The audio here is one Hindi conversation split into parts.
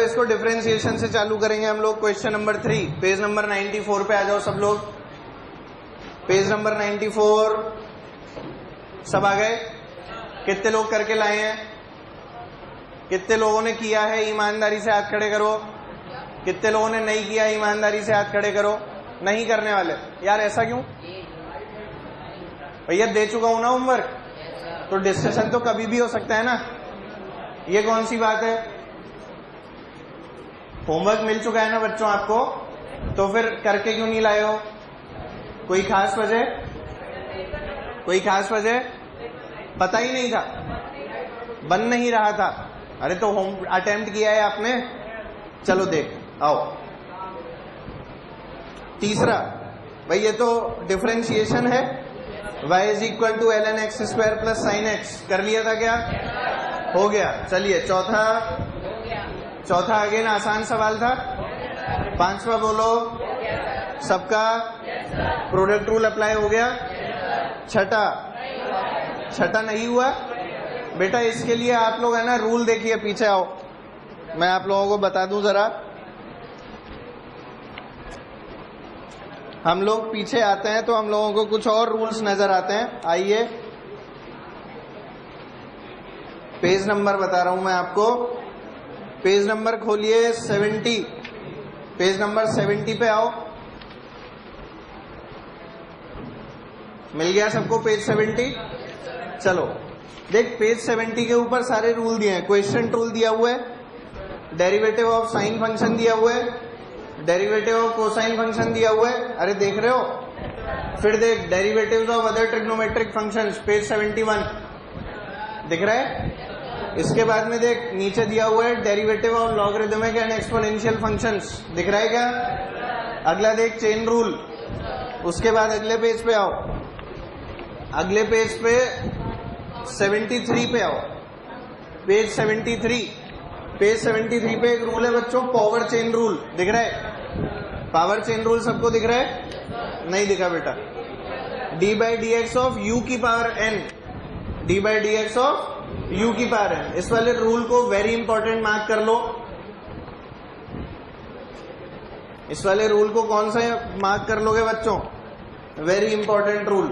इसको डिफरेंशिएशन से चालू करेंगे हम लोग। क्वेश्चन नंबर 3, पेज नंबर 94 पे आ जाओ सब लोग। पेज नंबर 94 सब आ गए? कितने लोग करके लाए हैं? कितने लोगों ने किया है? ईमानदारी से हाथ खड़े करो। कितने लोगों ने नहीं किया? ईमानदारी से हाथ खड़े करो। नहीं करने वाले यार, ऐसा क्यों भैया? दे चुका हूं ना होमवर्क, तो डिस्कशन तो कभी भी हो सकता है ना। ये कौन सी बात है? होमवर्क मिल चुका है ना बच्चों आपको, तो फिर करके क्यों नहीं लाए हो? कोई खास वजह? कोई खास वजह? पता ही नहीं था, बन नहीं रहा था। अरे तो होम अटेम्प्ट किया है आपने, चलो देख आओ। तीसरा भाई, ये तो डिफरेंशिएशन है। y is equal to ln x square plus sine x कर लिया था क्या? हो गया। चलिए चौथा अगेन आसान सवाल था। पांचवा बोलो सबका प्रोडक्ट रूल अप्लाई हो गया। छठा नहीं हुआ बेटा। इसके लिए आप लोग है ना रूल देखिए, पीछे आओ, मैं आप लोगों को बता दूं जरा। हम लोग पीछे आते हैं तो हम लोगों को कुछ और रूल्स नजर आते हैं। आइए, पेज नंबर बता रहा हूं मैं आपको। पेज नंबर खोलिए 70। पेज नंबर 70 पे आओ। मिल गया सबको पेज 70? चलो देख, पेज 70 के ऊपर सारे रूल दिए हैं। क्वेश्चन रूल दिया हुआ है, डेरिवेटिव ऑफ साइन फंक्शन दिया हुआ है, डेरिवेटिव ऑफ कोसाइन फंक्शन दिया हुआ है। अरे देख रहे हो? फिर देख derivatives of other trigonometric functions, page 71 दिख रहा है। इसके बाद में देख नीचे दिया हुआ है derivative of logarithmic and exponential functions, दिख रहा है क्या? अगला देख चेन रूल। उसके बाद अगले पेज पे आओ, अगले पेज पे 73 पे आओ। पेज 73 पे एक रूल है बच्चों, पावर चेन रूल, दिख रहा है? पावर चेन रूल सबको दिख रहा है? नहीं दिखा बेटा। D by D x of U की power N, D by D x of U की पावर एन। इस वाले रूल को वेरी इंपॉर्टेंट मार्क कर लो। इस वाले रूल को कौन सा मार्क कर लोगे बच्चों? वेरी इंपॉर्टेंट रूल,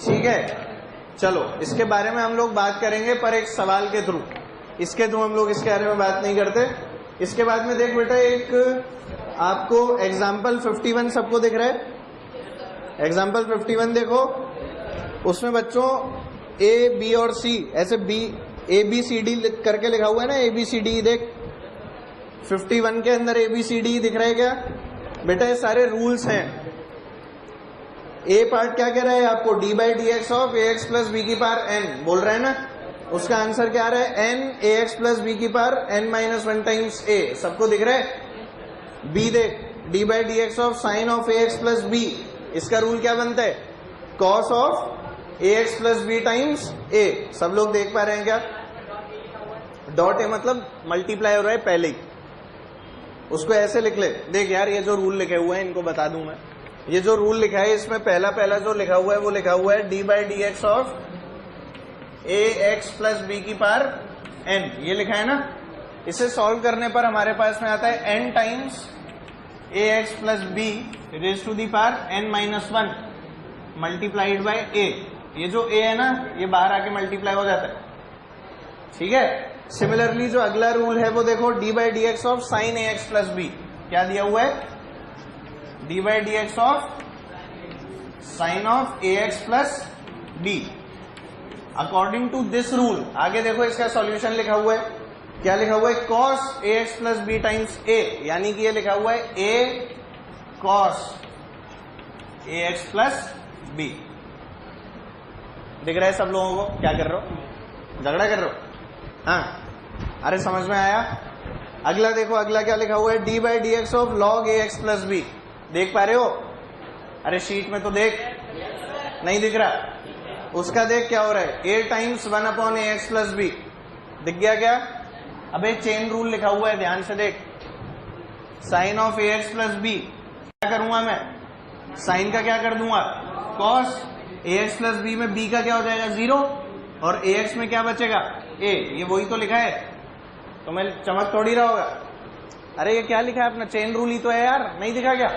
ठीक है। चलो इसके बारे में हम लोग बात करेंगे, पर एक सवाल के थ्रू। इसके थ्रू हम लोग इसके बारे में बात नहीं करते। इसके बाद में देख बेटा, एक आपको एग्जाम्पल 51 सबको दिख रहा है? एग्जाम्पल 51 देखो, उसमें बच्चों ए बी और सी ऐसे ए बी सी डी करके लिखा हुआ है ना, ए बी सी डी। देख 51 के अंदर ए बी सी डी दिख रहा है क्या बेटा? ये सारे रूल्स हैं। ए पार्ट क्या कह रहा है आपको? D by D x of A x plus B की पावर एन बोल रहा है ना। उसका आंसर क्या आ रहा है? N A x plus B की power N minus 1 times A. सबको दिख रहा है? बी देख, D by D x of sine of A x plus B. इसका रूल क्या बनता है? Cos of A x plus B times A. सब लोग देख पा रहे हैं क्या? डॉट ए मतलब मल्टीप्लाई हो रहा है पहले ही, उसको ऐसे लिख ले। देख यार, ये जो रूल लिखे हुए हैं इनको बता दूं मैं। ये जो रूल लिखा है इसमें पहला जो लिखा हुआ है वो लिखा हुआ है d by D x of A x plus B की पावर एन, ये लिखा है ना। इसे सॉल्व करने पर हमारे पास में आता है N times A x plus B raise to the power N minus 1 multiplied by A. ये जो ए है ना, ये बाहर आके मल्टीप्लाई हो जाता है, ठीक है। सिमिलरली जो अगला रूल है वो देखो, d by D x of sine a x plus b. क्या दिया हुआ है? D by D x of sine of A x plus b. According to this rule आगे देखो इसका सॉल्यूशन लिखा हुआ है। क्या लिखा हुआ है? Cos a x plus B times ए, यानी कि ये लिखा हुआ है ए cos a x plus B. दिख रहा है सब लोगों को? क्या कर रहे हो? झगड़ा कर रहे हो? हाँ, अरे समझ में आया? अगला देखो, अगला क्या लिखा हुआ है? D by D x of log a x plus b. देख पा रहे हो? अरे शीट में तो देख, नहीं दिख रहा? उसका देख क्या हो रहा है? ए टाइम्स 1 अपॉन ए एक्स प्लस बी। दिख गया क्या? अबे चेन रूल लिखा हुआ है, ध्यान से देख। Sine of A x plus b क्या करूंगा मैं? साइन का क्या कर दूंगा? Cos a x plus b में बी का क्या हो जाएगा? 0, और ए एक्स में क्या बचेगा? ए। ये वही तो लिखा है, तुम्हें चमक थोड़ी रहा होगा। अरे ये क्या लिखा है अपना, चेन रूल ही तो है यार, नहीं दिखा क्या?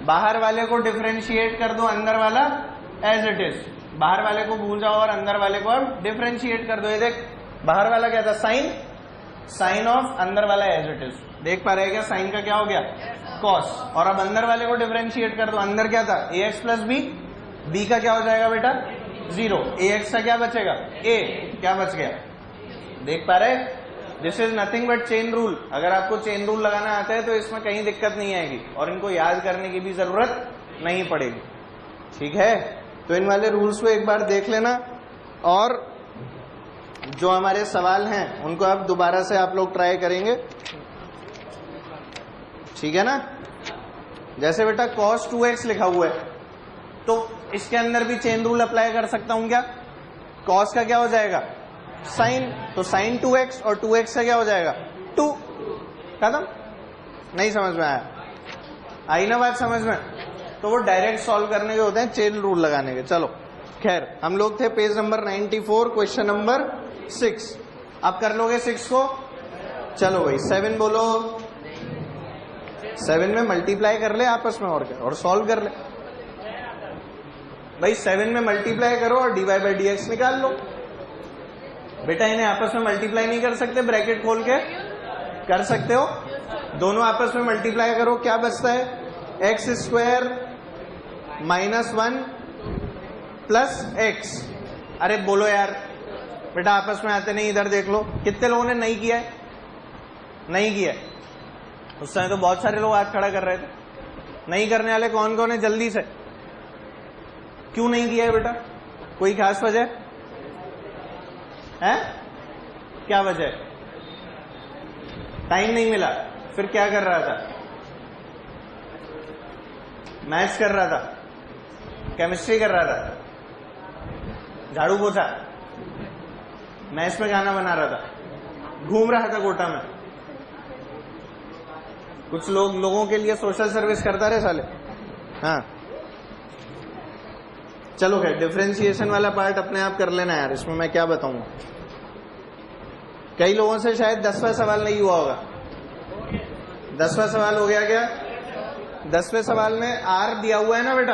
बाहर वाले को डिफरेंशिएट कर दो, अंदर वाला एज इट इज। बाहर वाले को भूल जाओ और अंदर वाले को अब डिफरेंशिएट कर दो। ये देख, बाहर वाला क्या था, साइन, साइन ऑफ, अंदर वाला एज इट इज। देख पा रहे क्या, साइन का क्या हो गया, कॉस। और अब अंदर वाले को डिफरेंशिएट कर दो, अंदर क्या था, ए एक्स प्लस बी, बी का क्या हो जाएगा बेटा 0, ए एक्स का क्या बचेगा, ए, क्या बच गया। देख पा रहे, this is nothing but chain rule. अगर आपको चेन रूल लगाना आता है तो इसमें कहीं दिक्कत नहीं आएगी और इनको याद करने की भी जरूरत नहीं पड़ेगी, ठीक है। तो इन वाले रूल्स को एक बार देख लेना और जो हमारे सवाल हैं उनको अब दोबारा से आप लोग ट्राई करेंगे, ठीक है ना। जैसे बेटा cos 2x लिखा हुआ है तो इसके अंदर भी चेन रूल अप्लाई कर सकता हूं क्या। cos का क्या हो जाएगा, साइन, तो साइन 2x और 2x का क्या हो जाएगा 2। खत्म। नहीं समझ में आया, आई ना बात समझ में। तो वो डायरेक्ट सॉल्व करने के होते हैं, चेन रूल लगाने के। चलो खैर, हम लोग थे पेज नंबर 94, क्वेश्चन नंबर 6। आप कर लोगे 6 को। चलो भाई 7 बोलो, 7 में मल्टीप्लाई कर ले आपस में और क्या, और सॉल्व कर ले भाई। 7 में मल्टीप्लाई करो और dy बाई डी एक्स निकाल लो। बेटा इन्हें आपस में मल्टीप्लाई नहीं कर सकते, ब्रैकेट खोल के कर सकते हो। दोनों आपस में मल्टीप्लाई करो, क्या बचता है, x square minus 1 plus x. अरे बोलो यार बेटा, आपस में आते नहीं, इधर देख लो कितने लोगों ने नहीं किया है, नहीं किया है। उस समय तो बहुत सारे लोग हाथ खड़ा कर रहे थे। नहीं करने वाले कौन कौन है, जल्दी से। क्यों नहीं किया है बेटा, कोई खास वजह है, क्या वजह है, टाइम नहीं मिला। फिर क्या कर रहा था, मैथ्स कर रहा था, केमिस्ट्री कर रहा था, झाड़ू पोछा, मैथ्स में गाना बना रहा था, घूम रहा था कोटा में। कुछ लोगों के लिए सोशल सर्विस करता रहे साले। हाँ चलो खैर, डिफरेंशिएशन वाला पार्ट अपने आप कर लेना यार, इसमें मैं क्या बताऊंगा। कई लोगों से शायद 10वां सवाल नहीं हुआ होगा। 10वां सवाल हो गया क्या, 10वें सवाल में r दिया हुआ है ना बेटा।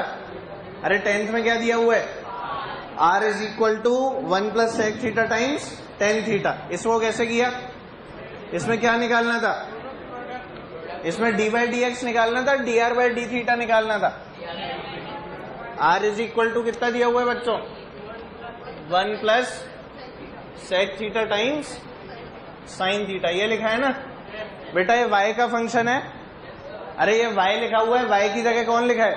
अरे 10th में क्या दिया हुआ है, r is equal to 1 plus sec theta times tan theta. इसको कैसे किया, इसमें क्या निकालना था, इसमें डी बाई डी एक्स निकालना था, D R by D theta निकालना था। r इज इक्वल टू कितना दिया हुआ है बच्चों, 1 plus sec theta times sine theta, ये लिखा है ना बेटा। ये y का फंक्शन है। अरे ये y लिखा हुआ है, y की जगह कौन लिखा है,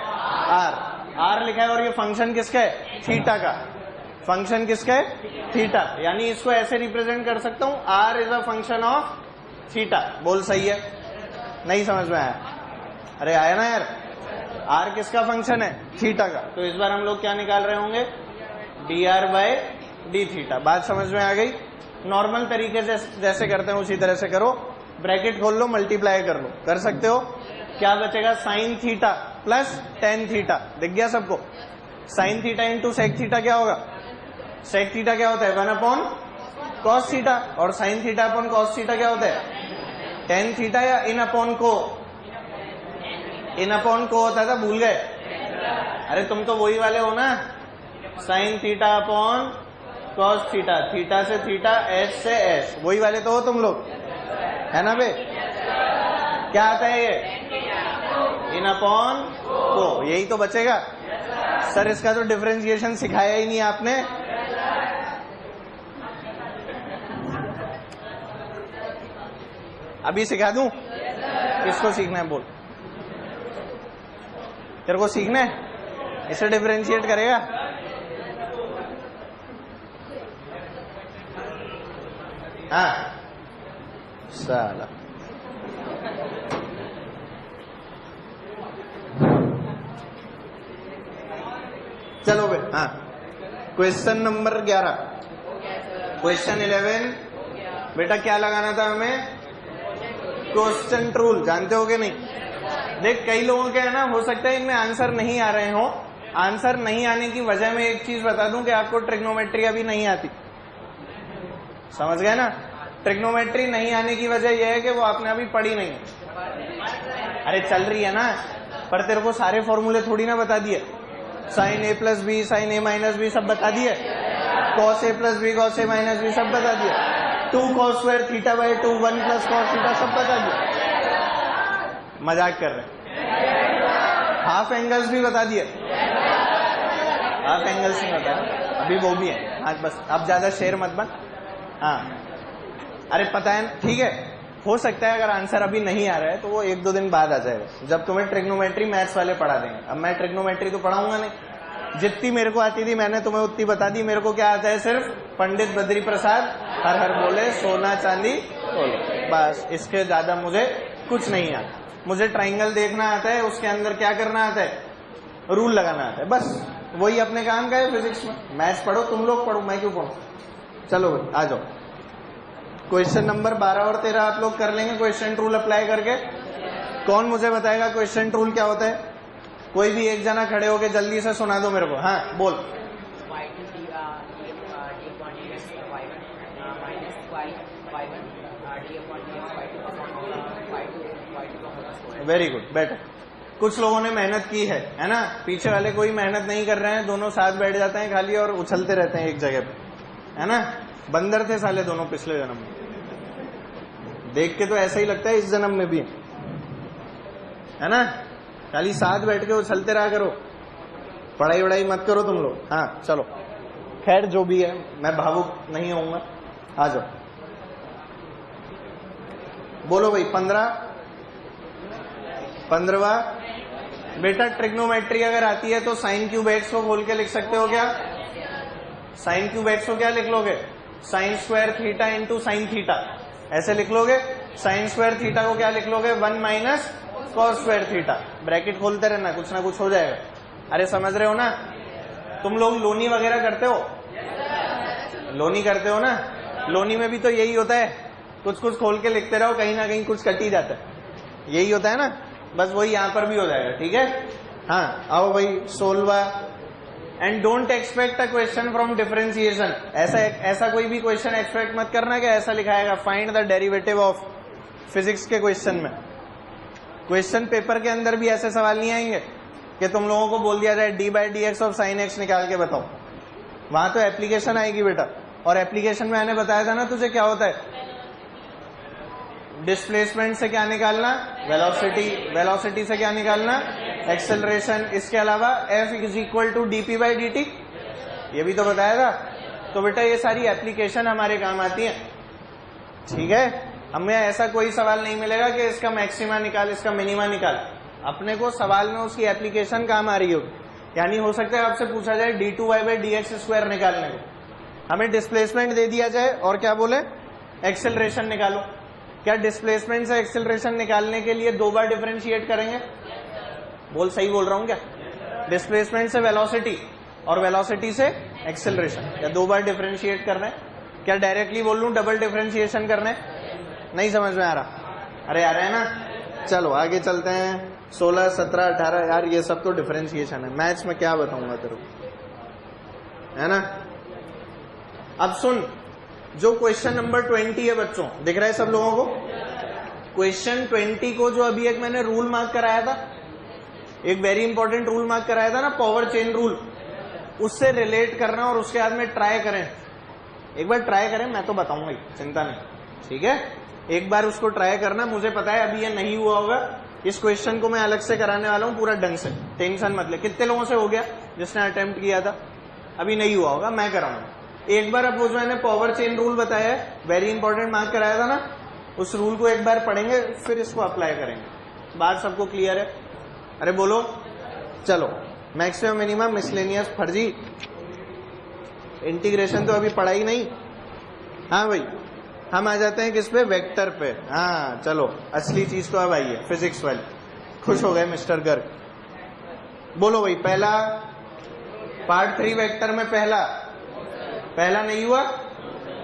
r लिखा है। और ये फंक्शन किसका है, थीटा का। फंक्शन किसका है, थीटा। यानी इसको ऐसे रिप्रेजेंट कर सकता हूं, r is a function of theta. बोल सही है, नहीं समझ में आया, अरे आया ना यार। r किसका फंक्शन है, थीटा का। तो इस बार हम लोग क्या निकाल रहे होंगे, d r by d theta. बात समझ में आ गई। नॉर्मल तरीके से जैसे करते हैं उसी तरह से करो, ब्रैकेट खोल लो, मल्टीप्लाई कर लो, कर सकते हो। क्या बचेगा, sine theta plus tan theta. दिख गया सबको। Sine theta into sec theta क्या होगा, सेक थीटा क्या होता है 1 अपॉन कॉस थीटा, और sine theta upon cos theta क्या होता है टेन थीटा, या इन अपॉन को, इन अपॉन को होता था, भूल गए। अरे तुम तो वही वाले हो ना, sign theta upon cos theta, theta से थीटा, एस से एस, वही वाले तो हो तुम लोग, है ना बे। क्या आता है ये, इन अपॉन को, यही तो बचेगा। सर इसका तो डिफरेंशिएशन सिखाया ही नहीं आपने। अभी सिखा दूं, किसको सीखना है बोल, तेरे को सीखना है, इसे डिफरेंशिएट करेगा। हाँ साला, चलो बे। हाँ क्वेश्चन नंबर 11, क्वेश्चन 11 बेटा क्या लगाना था हमें, क्वेश्चन रूल। जानते हो कि नहीं। देख कई लोगों के है ना, हो सकता है इनमें आंसर नहीं आ रहे हो। आंसर नहीं आने की वजह में एक चीज बता दूं कि आपको ट्रिग्नोमेट्री अभी नहीं आती, समझ गए ना। ट्रिग्नोमेट्री नहीं आने की वजह यह है कि वो आपने अभी पढ़ी नहीं है। अरे चल रही है ना, पर तेरे को सारे फॉर्मूले थोड़ी ना बता दिए। साइन ए प्लस बी, साइन ए माइनस बी सब बता दिए, cos A plus B, cos A minus B सब बता दिए, 2 cos square theta by 2, 1 plus cos theta सब बता दिए। मजाक कर रहे। हाफ एंगल्स भी बता दिए। हाफ एंगल्स नहीं बता, अभी वो भी है। आज बस अब ज्यादा शेर मत बन। हाँ अरे पता है, ठीक है, हो सकता है अगर आंसर अभी नहीं आ रहा है तो वो 1-2 दिन बाद आ जाएगा, जब तुम्हें ट्रिग्नोमेट्री मैथ्स वाले पढ़ा देंगे। अब मैं ट्रिग्नोमेट्री तो पढ़ाऊंगा नहीं, जितनी मेरे को आती थी मैंने तुम्हें उतनी बता दी। मेरे को क्या आता है, सिर्फ पंडित बद्री प्रसाद हर हर बोले, सोना चांदी बोले, बस। इसके ज्यादा मुझे कुछ नहीं आता। मुझे ट्राइंगल देखना आता है, उसके अंदर क्या करना आता है, रूल लगाना आता है, बस। वही अपने काम का है फिजिक्स में। मैथ्स पढ़ो तुम लोग, पढ़ो मैं क्यों पढ़ू। चलो आ जाओ, क्वेश्चन नंबर 12 और 13 आप लोग कर लेंगे क्वेश्चन रूल अप्लाई करके। कौन मुझे बताएगा क्वेश्चन रूल क्या होता है? कोई भी एक जना खड़े होके जल्दी से सुना दो मेरे को। हाँ बोल। Very good, better. कुछ लोगों ने मेहनत की है ना? पीछे वाले कोई मेहनत नहीं कर रहे हैं, दोनों साथ बैठ जाते हैं खाली और उछलते रहते हैं एक जगह पे, है ना? बंदर थे साले दोनों पिछले जन्म में। देख के तो ऐसा ही लगता है इस जन्म में भी, है ना? खाली साथ बैठ के उछलते रहा करो, पढ़ाई वढ़ाई मत करो तुम लोग। हाँ चलो, खैर जो भी है, मैं भावुक नहीं होऊंगा। आ जाओ, बोलो भाई। 15वां बेटा, ट्रिग्नोमेट्री अगर आती है तो साइन क्यूब एक्स को खोल के लिख सकते हो क्या? साइन क्यूब एक्स को क्या लिख लोगे? Sine square theta into sine theta, ऐसे लिख लोगे। साइन स्क्वायर थीटा को क्या लिख लोगे? 1 minus cos square theta. Bracket खोलते रहना, कुछ ना कुछ हो जाएगा। अरे समझ रहे हो ना? तुम लोग लोनी वगैरह करते हो? लोनी करते हो ना? लोनी में भी तो यही होता है, कुछ कुछ खोल के लिखते रहो, कहीं ना कहीं कुछ कट ही जाता है। यही होता है ना? बस वही यहां पर भी हो जाएगा, ठीक है? हाँ आओ भाई 16वां। And don't expect a question from differentiation. ऐसा कोई भी क्वेश्चन एक्सपेक्ट मत करना कि ऐसा लिखाएगा find the derivative of. Physics के क्वेश्चन में, क्वेश्चन पेपर के अंदर भी ऐसे सवाल नहीं आएंगे कि तुम लोगों को बोल दिया जाए d/dx ऑफ साइन एक्स निकाल के बताओ। वहां तो एप्लीकेशन आएगी बेटा, और एप्लीकेशन में मैंने बताया था ना तुझे क्या होता है। डिस्प्लेसमेंट से क्या निकालना? वेलोसिटी। वेलोसिटी से क्या निकालना? एक्सेलरेशन। इसके अलावा F is equal to dp/dt, ये भी तो बताया था। तो बेटा ये सारी एप्लीकेशन हमारे काम आती है, ठीक है? हमें ऐसा कोई सवाल नहीं मिलेगा कि इसका मैक्सिमा निकाल, इसका मिनिमा निकाल। अपने को सवाल में उसकी एप्लीकेशन काम आ रही होगी। यानी हो सकता है आपसे पूछा जाए d2y/dx² निकालने को, हमें डिस्प्लेसमेंट दे दिया जाए और क्या बोले? एक्सेलरेशन निकालो। क्या डिस्प्लेसमेंट से एक्सेलरेशन निकालने के लिए 2 बार डिफरेंशिएट करेंगे? बोल, सही बोल रहा हूं क्या? डिस्प्लेसमेंट से वेलोसिटी और वेलोसिटी से एक्सेलरेशन, क्या 2 बार डिफरेंशिएट कर रहे हैं? क्या डायरेक्टली बोल लूं डबल डिफरेंशिएशन करने? नहीं समझ में आ रहा? अरे आ रहा है ना? चलो आगे चलते हैं। 16, 17, 18, यार ये सब तो डिफरेंशिएशन है, मैथ्स में क्या बताऊंगा तेरे को, है ना? अब सुन, जो क्वेश्चन नंबर 20 है बच्चों, दिख रहा है सब लोगों को? क्वेश्चन 20 को जो अभी एक मैंने रूल मार्क कराया था, एक वेरी इंपॉर्टेंट रूल मार्क कराया था ना, पावर चेन रूल, उससे रिलेट करना और उसके बाद में ट्राई करें। एक बार ट्राई करें, मैं तो बताऊंगा ही, चिंता नहीं, ठीक है? एक बार उसको ट्राई करना। मुझे पता है अभी ये नहीं हुआ होगा, इस क्वेश्चन को मैं अलग से कराने वाला हूं पूरा ढंग से, टेंशन मत ले। कितने लोगों से हो गया जिसने अटेम्प्ट किया था? अभी नहीं हुआ होगा, मैं कराऊंगा एक बार। अब वो जो मैंने पावर चेन रूल बताया है, वेरी इंपॉर्टेंट मार्क कराया था ना, उस रूल को एक बार पढ़ेंगे, फिर इसको अप्लाई करेंगे। बात सबको क्लियर है? अरे बोलो। चलो, मैक्सिमम मिनिमम मिसलेनियस फर्जी, इंटीग्रेशन तो अभी पढ़ा ही नहीं। हाँ भाई, हम आ जाते हैं किस पे? वेक्टर पे। हाँ चलो, असली चीज तो अब आई है, फिजिक्स वाली। खुश हो गए मिस्टर गर्ग? बोलो भाई। पहला पार्ट 3 वेक्टर में पहला नहीं हुआ,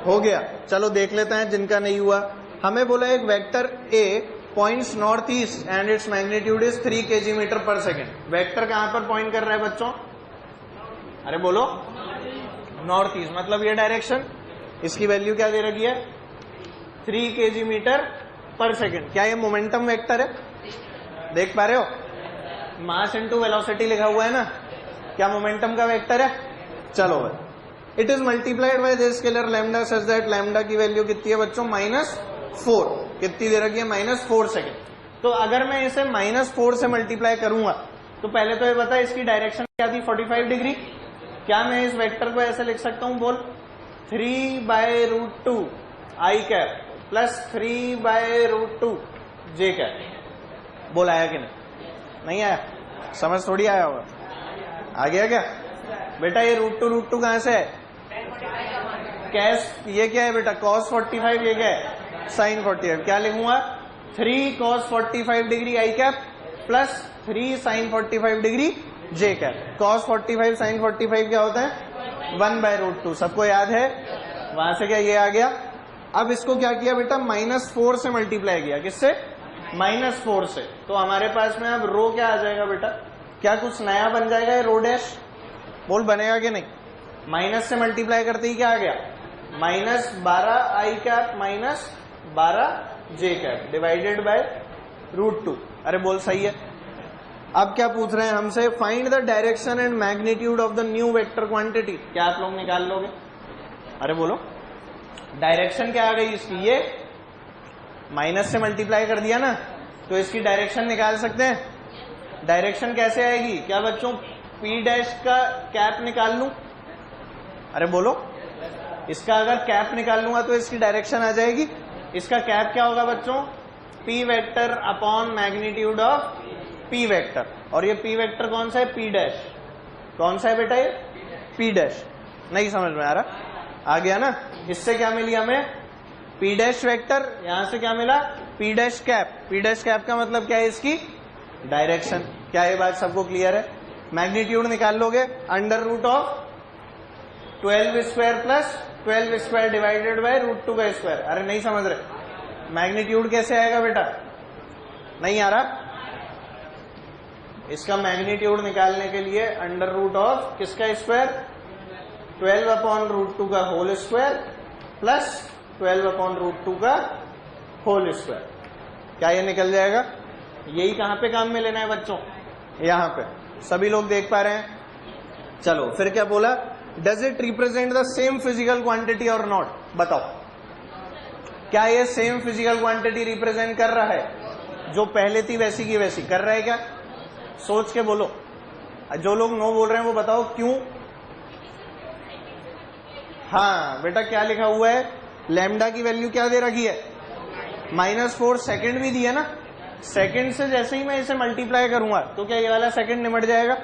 हो गया। चलो देख लेते हैं जिनका नहीं हुआ। हमें बोला एक vector A points north east and its magnitude is 3 kg/s। Vector कहां पर पॉइंट कर रहा है बच्चों? अरे बोलो, नॉर्थ ईस्ट। मतलब ये डायरेक्शन, इसकी वैल्यू क्या दे रखी है? 3 kg मीटर पर सेकेंड। क्या ये मोमेंटम वेक्टर है? देख पा रहे हो, मास इंटू वेलोसिटी लिखा हुआ है ना, क्या मोमेंटम का वेक्टर है? चलो भाई, it is multiplied by this scalar lambda such that lambda की वैल्यू कितनी है बच्चों? -4। कितनी दे रखी है? -4 सेकेंड। तो अगर मैं इसे -4 से मल्टीप्लाई करूंगा तो पहले तो ये बता इसकी डायरेक्शन क्या थी? 45 डिग्री। क्या मैं इस वेक्टर को ऐसे लिख सकता हूं? बोल, 3/√2 आई कैप प्लस 3/√2 जे कैप। बोल, आया कि नहीं आया? समझ थोड़ी आया होगा। आ गया क्या बेटा? ये √2 कहां से है? कैश। ये क्या है बेटा? cos 45। ये क्या है? sin 45। क्या लिखूंगा? 3 cos 45 degree I cap plus 3 sin 45 degree J cap. cos 45 sin 45 क्या होता है? 1/√2। सबको याद है? वहां से क्या ये आ गया। अब इसको क्या किया बेटा? -4 से मल्टीप्लाई किया। किससे? -4 से। तो हमारे पास में अब रो क्या आ जाएगा बेटा? क्या कुछ नया बन जाएगा ये रो डैश? बोल, बनेगा कि नहीं? माइनस से मल्टीप्लाई करते ही क्या आ गया? -12 I cap -12 J cap divided by √2। अरे बोल, सही है। अब क्या पूछ रहे हैं हमसे? Find the direction and magnitude of the new vector quantity. क्या आप लोग निकाल लोगे? अरे बोलो, डायरेक्शन क्या आ गई इसकी? ये माइनस से मल्टीप्लाई कर दिया ना, तो इसकी डायरेक्शन निकाल सकते हैं। डायरेक्शन कैसे आएगी? क्या बच्चों P डैश का कैप निकाल लूं? अरे बोलो, इसका अगर कैप निकाल लूंगा तो इसकी डायरेक्शन आ जाएगी। इसका कैप क्या होगा बच्चों? P vector upon magnitude of P vector. और ये P वेक्टर कौन सा है? P dash. कौन सा है बेटा ये? P dash. नहीं समझ में आ रहा? आ गया ना? इससे क्या मिली हमें? P dash vector. यहां से क्या मिला? P dash cap. P dash cap का मतलब क्या है? इसकी डायरेक्शन। क्या ये बात सबको क्लियर है? मैग्नीट्यूड निकाल लोगे, √12² प्लस 12² डिवाइडेड बाय √2 का स्क्वायर। अरे नहीं समझ रहे? मैग्नीट्यूड कैसे आएगा बेटा? नहीं आ रहा? इसका मैग्नीट्यूड निकालने के लिए √, किसका स्क्वायर? 12/√2 का होल स्क्वायर प्लस 12/√2 का होल स्क्वायर। क्या ये निकल जाएगा? यही कहां पे काम में लेना है बच्चों? यहां पे। सभी लोग देख पा रहे हैं? चलो फिर क्या बोला? Does it represent the same physical quantity और नॉट? बताओ, क्या ये सेम फिजिकल क्वांटिटी रिप्रेजेंट कर रहा है? जो पहले थी वैसी की वैसी कर रहा है क्या? सोच के बोलो। जो लोग नो बोल रहे हैं वो बताओ क्यों? हाँ बेटा, क्या लिखा हुआ है? लैम्डा की वैल्यू क्या दे रखी है? -4 सेकेंड भी दिया ना। सेकेंड से जैसे ही मैं इसे मल्टीप्लाई करूंगा तो क्या ये वाला सेकेंड निमट जाएगा?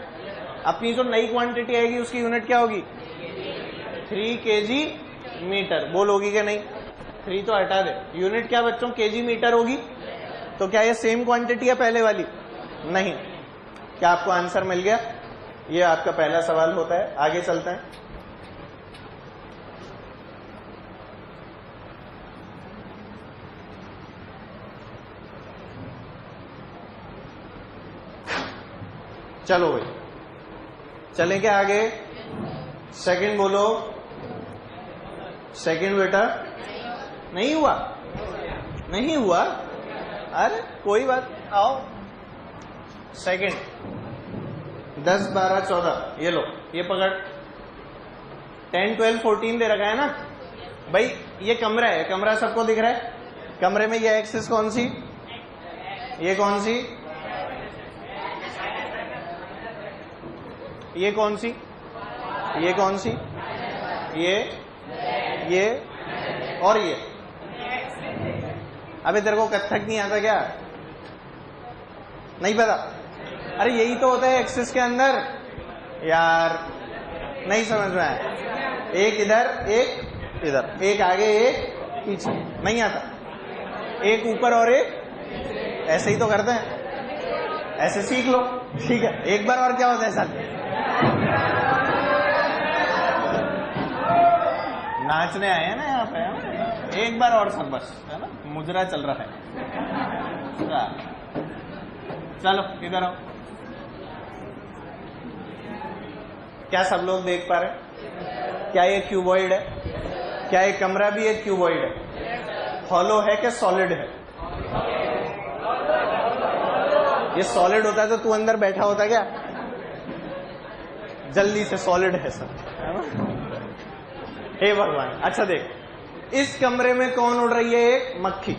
अपनी जो नई क्वांटिटी आएगी उसकी यूनिट क्या होगी? 3 kg मीटर। बोल, होगी क्या नहीं? 3 तो हटा दे, यूनिट क्या बच्चों? kg मीटर होगी। तो क्या ये सेम क्वांटिटी है पहले वाली? नहीं। क्या आपको आंसर मिल गया? ये आपका पहला सवाल होता है। आगे चलते हैं। चलो भाई, चलें क्या आगे? सेकंड बोलो। सेकंड बेटा नहीं हुआ? नहीं हुआ? अरे कोई बात, आओ। सेकंड 10, 12, 14 ये लो, ये पकड़। 10, 12, 14 दे रखा है ना भाई। ये कमरा है, कमरा सबको दिख रहा है? कमरे में ये एक्सिस कौन सी? ये कौन सी? ये कौन सी? ये कौन सी? ये और ये। अबे तेरे को कथक नहीं आता क्या? नहीं पता? अरे यही तो होता है एक्सिस के अंदर यार। नहीं समझ में आया? एक इधर, एक इधर, एक आगे, एक पीछे। नहीं आता? एक ऊपर और एक ऐसे ही तो करते हैं। ऐसे सीख लो, ठीक है? एक बार और क्या होता है सर? नाचने आए हैं ना यहाँ पे? एक बार और सर, बस, है ना? मुजरा चल रहा है। चलो इधर आओ। क्या सब लोग देख पा रहे हैं? क्या ये क्यूबॉइड है? क्या ये कमरा भी एक क्यूबॉइड है? हॉलो है कि सॉलिड है? ये सॉलिड होता है तो तू अंदर बैठा होता क्या? जल्दी से, सॉलिड है सर, हे भगवान। अच्छा देख, इस कमरे में कौन उड़ रही है? एक मक्खी।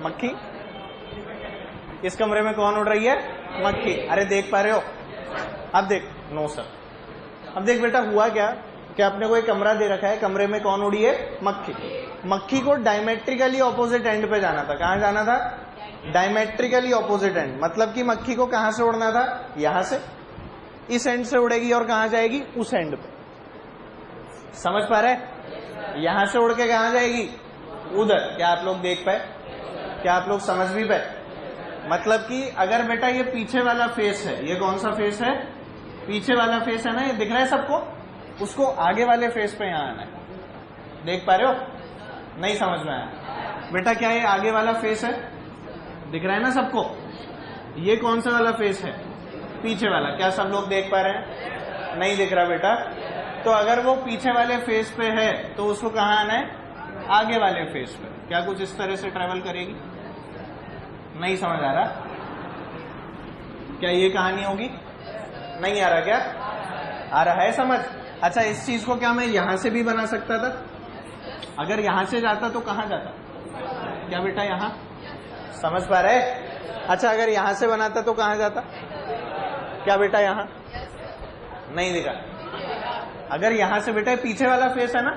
मक्खी इस कमरे में कौन उड़ रही है? मक्खी। अरे देख पा रहे हो? अब देख, नो सर। अब देख बेटा, हुआ क्या कि आपने कोई कमरा दे रखा है, कमरे में कौन उड़ी है? मक्खी। मक्खी को डायमेट्रिकली ऑपोजिट एंड पे जाना था। कहां जाना था? Diametrically opposite and. मतलब कि मक्खी को कहां से उड़ना था? यहां से। इस एंड से उड़ेगी और कहां जाएगी? उस एंड पे। समझ पा रहे? यहां से उड़ के कहां जाएगी? उधर। क्या आप लोग देख पाए? क्या आप लोग समझ भी पाए? मतलब कि अगर बेटा ये पीछे वाला फेस है, ये कौन सा फेस है? पीछे वाला फेस है ना, ये दिख रहा है सबको? उसको आगे वाले फेस पे यहां आना है। देख पा रहे हो? नहीं समझ में आया? बेटा क्या ये आगे वाला फेस है? दिख रहा है ना सबको? ये कौन सा वाला फेस है? पीछे वाला। क्या सब लोग देख पा रहे हैं? नहीं दिख रहा बेटा। तो अगर वो पीछे वाले फेस पे है तो उसको कहां आना है? आगे वाले फेस पे। क्या कुछ इस तरह से ट्रेवल करेगी? नहीं समझ आ रहा? क्या ये कहानी होगी? नहीं आ रहा? क्या आ रहा है समझ? अच्छा, इस चीज को क्या मैं यहां से भी बना सकता था? अगर यहां से जाता तो कहां जाता? क्या बेटा यहां? समझ पा रहे? अच्छा, अगर यहां से बनाता तो कहां जाता? क्या बेटा यहां? नहीं दिखा। अगर यहां से बेटा पीछे वाला फेस है ना,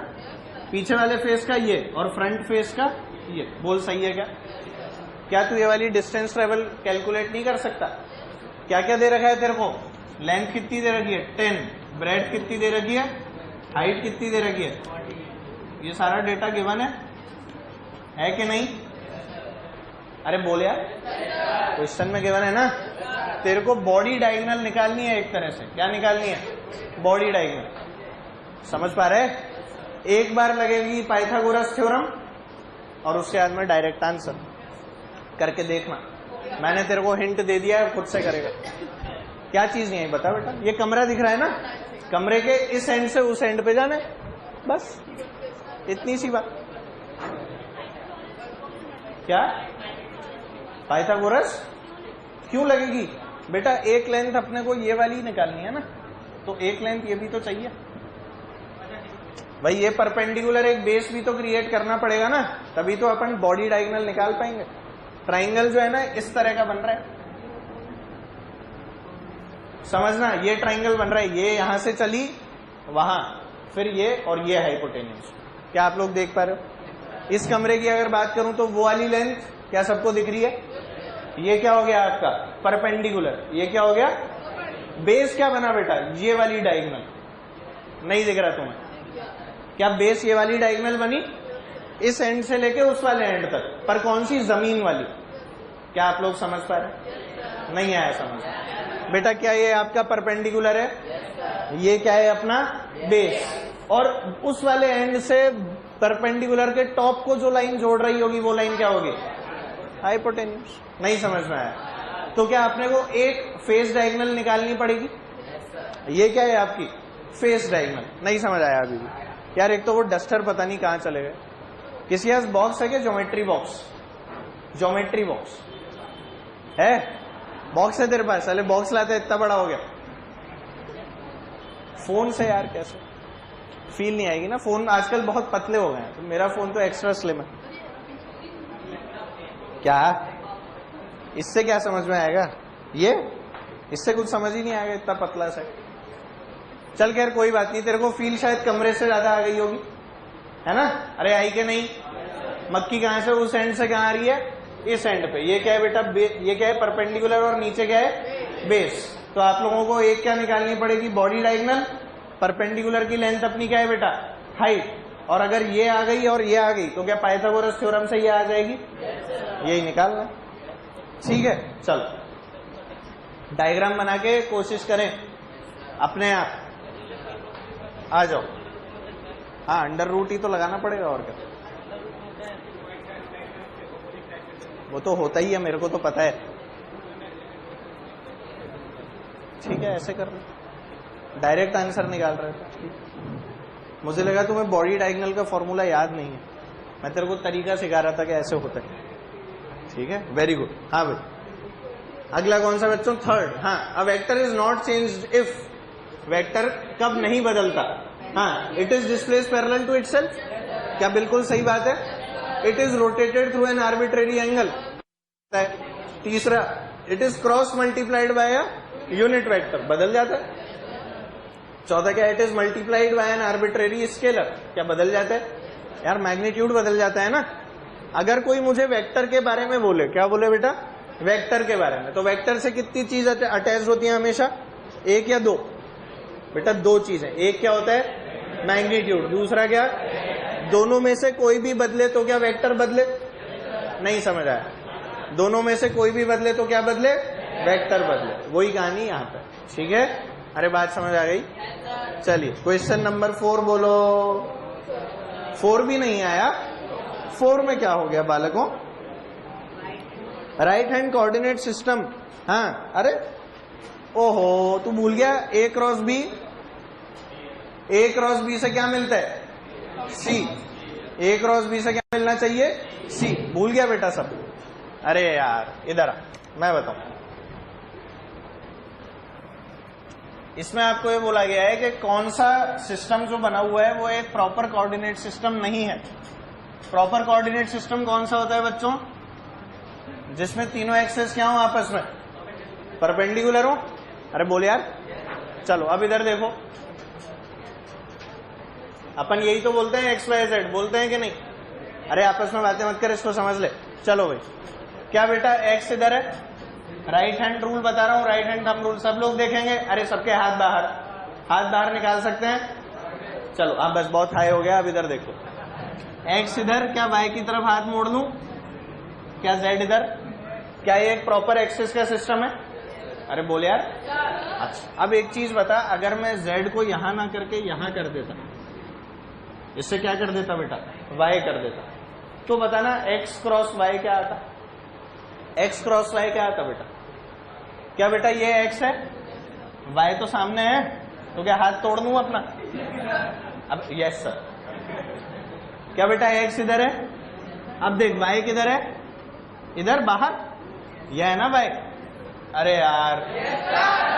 पीछे वाले फेस का ये और फ्रंट फेस का ये, बोल सही है क्या? क्या तू ये वाली डिस्टेंस ट्रेवल कैलकुलेट नहीं कर सकता? क्या क्या दे रखा है तेरे को? लेंथ कितनी दे रखी है? 10। ब्रेड कितनी दे रखी है? हाइट कितनी दे रखी है? ये सारा डेटा गिवन है कि नहीं? अरे बोल यार, क्वेश्चन में गिवन है ना। तेरे को बॉडी डायगोनल निकालनी है एक तरह से। क्या निकालनी है? Body diagonal. समझ पा रहे? एक बार लगेगी पाइथागोरस थ्योरम और उसके बाद में डायरेक्ट आंसर करके देखना। मैंने तेरे को हिंट दे दिया है, खुद से करेगा। क्या चीज नहीं है बता बेटा? ये कमरा दिख रहा है ना, कमरे के इस एंड से उस एंड पे जाना है, बस इतनी सी बात। क्या पाइथागोरस क्यों लगेगी बेटा? एक लेंथ अपने को ये वाली निकालनी है ना, तो एक लेंथ ये भी तो चाहिए भाई। ये परपेंडिकुलर एक बेस भी तो क्रिएट करना पड़ेगा ना, तभी तो अपन बॉडी डायगोनल निकाल पाएंगे। ट्राइंगल जो है ना इस तरह का बन रहा है, समझना। ये ट्राइंगल बन रहा है, ये यहां से चली वहां, फिर ये और ये हाइपोटेन्यूज। क्या आप लोग देख पा रहे हो? इस कमरे की अगर बात करूं तो वो वाली लेंथ क्या सबको दिख रही है? ये क्या हो गया आपका? परपेंडिकुलर। ये क्या हो गया? बेस क्या बना बेटा? ये वाली डायगोनल। नहीं दिख रहा तुम्हें? क्या बेस ये वाली डायगोनल बनी इस एंड से लेके उस वाले एंड तक, पर कौन सी? जमीन वाली। क्या आप लोग समझ पा रहे? नहीं आया समझ बेटा? क्या ये आपका परपेंडिकुलर है? ये क्या है? अपना बेस। और उस वाले एंड से परपेंडिकुलर के टॉप को जो लाइन जोड़ रही होगी वो लाइन क्या होगी? हाइपोटेन्यूज। नहीं समझ में आया? तो क्या आपने को एक फेस डायगोनल निकालनी पड़ेगी? ये क्या है आपकी? Face diagonal. नहीं समझ आया अभी भी यार? एक तो वो डस्टर पता नहीं कहां चले गए। किसी के पास बॉक्स है क्या? Geometry box. ज्योमेट्री बॉक्स है? बॉक्स है तेरे पास? चले बॉक्स लाते, इतना बड़ा हो गया। फोन से यार कैसे फील नहीं आएगी ना? फोन आजकल बहुत पतले हो गए हैं, तो मेरा फोन तो एक्स्ट्रा स्लिम है। क्या इससे क्या समझ में आएगा? ये इससे कुछ समझ ही नहीं आएगा, इतना पतला सा। चल खैर कोई बात नहीं, तेरे को फील शायद कमरे से ज्यादा आ गई होगी, है ना? अरे आई के नहीं? मक्खी कहां से उस एंड से कहां आ रही है? इस एंड पे। ये क्या है बेटा? ये क्या है? परपेंडिकुलर। और नीचे क्या है? बेस। तो आप लोगों को एक क्या निकालनी पड़ेगी? Body diagonal. परपेंडिकुलर की लेंथ अपनी क्या है बेटा? हाइट। और अगर ये आ गई और ये आ गई तो क्या पाइथागोरस थ्योरम से ये आ जाएगी? यही निकालना। ठीक है, चलो डायग्राम बना के कोशिश करें अपने आप। आ जाओ। हाँ, अंडर रूट ही तो लगाना पड़ेगा, और क्या। वो तो होता ही है, मेरे को तो पता है। ठीक है, ऐसे कर रहे, डायरेक्ट आंसर निकाल रहे थे। मुझे लगा तुम्हें बॉडी डायगोनल का फॉर्मूला याद नहीं है। मैं तेरे को तरीका सिखा रहा था कि ऐसे होता है। ठीक है, वेरी गुड। हाँ भाई, अगला कौन सा बच्चों? थर्ड। हाँ, a vector is not changed if, vector कब नहीं बदलता? हाँ, it is displace parallel to itself. क्या बिल्कुल सही बात है? It is rotated through an arbitrary angle. तीसरा, it is cross multiplied by a unit vector, बदल जाता है। चौथा क्या? It is multiplied by an arbitrary scalar, क्या बदल जाता है? यार मैग्नीट्यूड बदल जाता है ना। अगर कोई मुझे वेक्टर के बारे में बोले, क्या बोले बेटा? वेक्टर के बारे में, तो वेक्टर से कितनी चीज अटैच होती है हमेशा? एक या दो? बेटा दो चीजें। एक क्या होता है? मैग्नीट्यूड। दूसरा क्या? दोनों में से कोई भी बदले तो क्या वेक्टर बदले? नहीं समझ आया? दोनों में से कोई भी बदले तो क्या बदले? वेक्टर बदले। वही कहानी यहाँ पे। ठीक है, अरे बात समझ आ गई? चलिए क्वेश्चन नंबर 4 बोलो। 4 भी नहीं आया? 4 में क्या हो गया बालकों? Right hand coordinate system. हाँ, अरे ओहो, तू भूल गया ए क्रॉस बी। ए क्रॉस बी से क्या मिलता है? सी। ए क्रॉस बी से क्या मिलना चाहिए? सी। भूल गया बेटा सब? अरे यार इधर आ, मैं बताऊं। इसमें आपको ये बोला गया है कि कौन सा सिस्टम जो बना हुआ है वो एक प्रॉपर कोऑर्डिनेट सिस्टम नहीं है। प्रॉपर कोऑर्डिनेट सिस्टम कौन सा होता है बच्चों? जिसमें तीनों एक्सेस क्या हो आपस में? परपेंडिकुलर हो। अरे बोल यार। चलो अब इधर देखो, अपन यही तो बोलते हैं एक्स वाई जेड, बोलते हैं कि नहीं? अरे आपस में बातें मत कर, इसको समझ ले। चलो भाई, क्या बेटा एक्स इधर है, राइट हैंड रूल बता रहा हूं, राइट हैंड थंब रूल, सब लोग देखेंगे। अरे सबके हाथ बाहर, हाथ बाहर निकाल सकते हैं? चलो अब बस बहुत हाई हो गया। अब इधर देखो, एक्स इधर, क्या वाई की तरफ हाथ मोड़ लूं? क्या जेड इधर? क्या ये एक प्रॉपर एक्सिस का सिस्टम है? अरे बोल यार। अच्छा अब एक चीज बता, अगर मैं जेड को यहां ना करके यहां कर देता, इससे क्या कर देता बेटा? वाई कर देता, तो बताना एक्स क्रॉस वाई क्या आता? एक्स क्रॉस वाई क्या आता बेटा? क्या बेटा ये एक्स है, वाई तो सामने है, तो क्या हाथ तोड़ दूं अपना? अब यस सर। क्या बेटा एक्स इधर है, अब देख वाई किधर है? इधर बाहर, यह है ना वाई? अरे यार,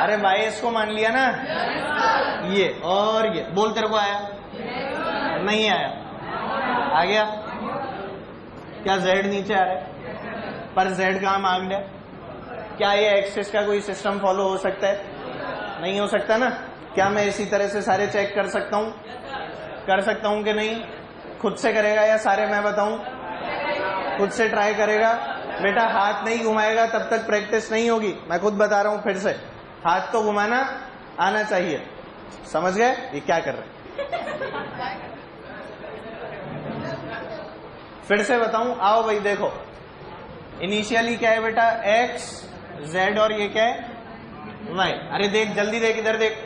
अरे वाई इसको मान लिया ना, ये और ये। बोल तेरे को आया? नहीं आया। आ गया? क्या जेड नीचे आ रहा है? पर जेड कहां मांग लिया? क्या ये एक्सिस का कोई सिस्टम फॉलो हो सकता है? नहीं हो सकता ना। क्या मैं इसी तरह से सारे चेक कर सकता हूं? कर सकता हूं कि नहीं? खुद से करेगा या सारे मैं बताऊं? खुद से ट्राई करेगा। बेटा हाथ नहीं घुमाएगा तब तक प्रैक्टिस नहीं होगी। मैं खुद बता रहा हूं फिर से, हाथ तो घुमाना आना चाहिए। समझ गए? ये क्या कर रहे? फिर से बताऊं, आओ भाई देखो। इनिशियली क्या है बेटा? एक्स, जेड और ये क्या है? वाई। अरे देख जल्दी देख, इधर देख।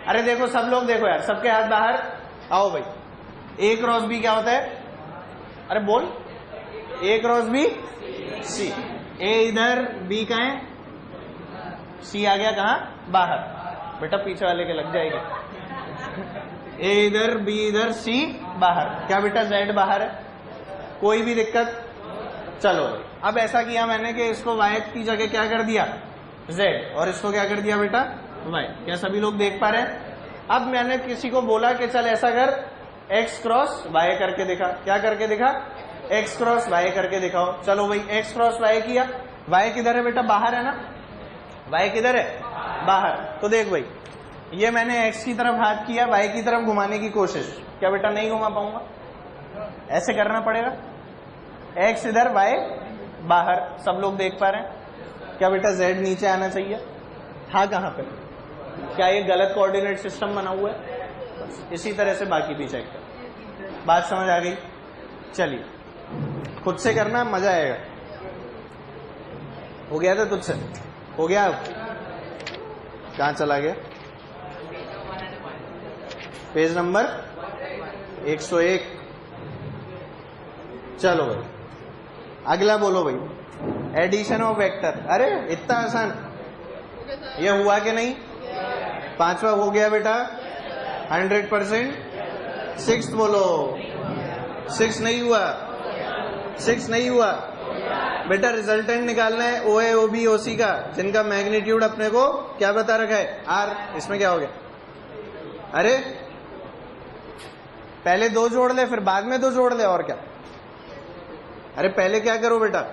अरे देखो सब लोग देखो यार, सबके हाथ बाहर। आओ भाई, ए क्रॉस बी क्या होता है? अरे बोल। ए क्रॉस बी सी। ए इधर, बी कहाँ है? सी आ गया कहाँ? बाहर। बेटा पीछे वाले के लग जाएगी। ए इधर, बी इधर, सी बाहर। क्या बेटा जेड बाहर है? कोई भी दिक्कत? चलो अब ऐसा किया मैंने कि इसको वाई की जगह क्या कर दिया? जेड, और इसको क्या कर दिया बेटा? वाई। क्या सभी लोग देख पा रहे हैं? अब मैंने किसी को बोला कि चल ऐसा कर, एक्स क्रॉस वाई करके दिखा। क्या करके दिखा? एक्स क्रॉस वाई करके दिखाओ। चलो भाई एक्स क्रॉस वाई किया। वाई किधर है बेटा? बाहर है ना। वाई किधर है? बाहर। तो देख भाई, ये मैंने एक्स की तरफ हाथ किया, वाई की तरफ घुमाने की कोशिश। क्या बेटा नहीं घुमा पाऊंगा? ऐसे करना पड़ेगा। एक्स इधर, वाई बाहर, सब लोग देख पा रहे हैं। क्या बेटा जेड नीचे आना चाहिए? था कहां पे? क्या ये गलत कोऑर्डिनेट सिस्टम बना हुआ है? बस इसी तरह से बाकी भी चेक कर। बात समझ आ गई? चलिए खुद से करना, मजा आएगा। हो गया था तुझसे? हो गया? अब कहां चला गया? Page number 101। चलो भाई अगला बोलो भाई, एडिशन ऑफ वेक्टर। अरे इतना आसान, ये हुआ कि नहीं? 5वां हो गया बेटा 100%। 6th बोलो। 6 नहीं हुआ। 6 नहीं हुआ बेटा। रिजल्टेंट निकालना है ओ ए ओ बी ओ सी का, जिनका मैग्नीट्यूड अपने को क्या बता रखा है, आर। इसमें क्या हो गया, अरे पहले 2 जोड़ ले फिर बाद में 2 जोड़ ले, और क्या। अरे पहले क्या करो बेटा,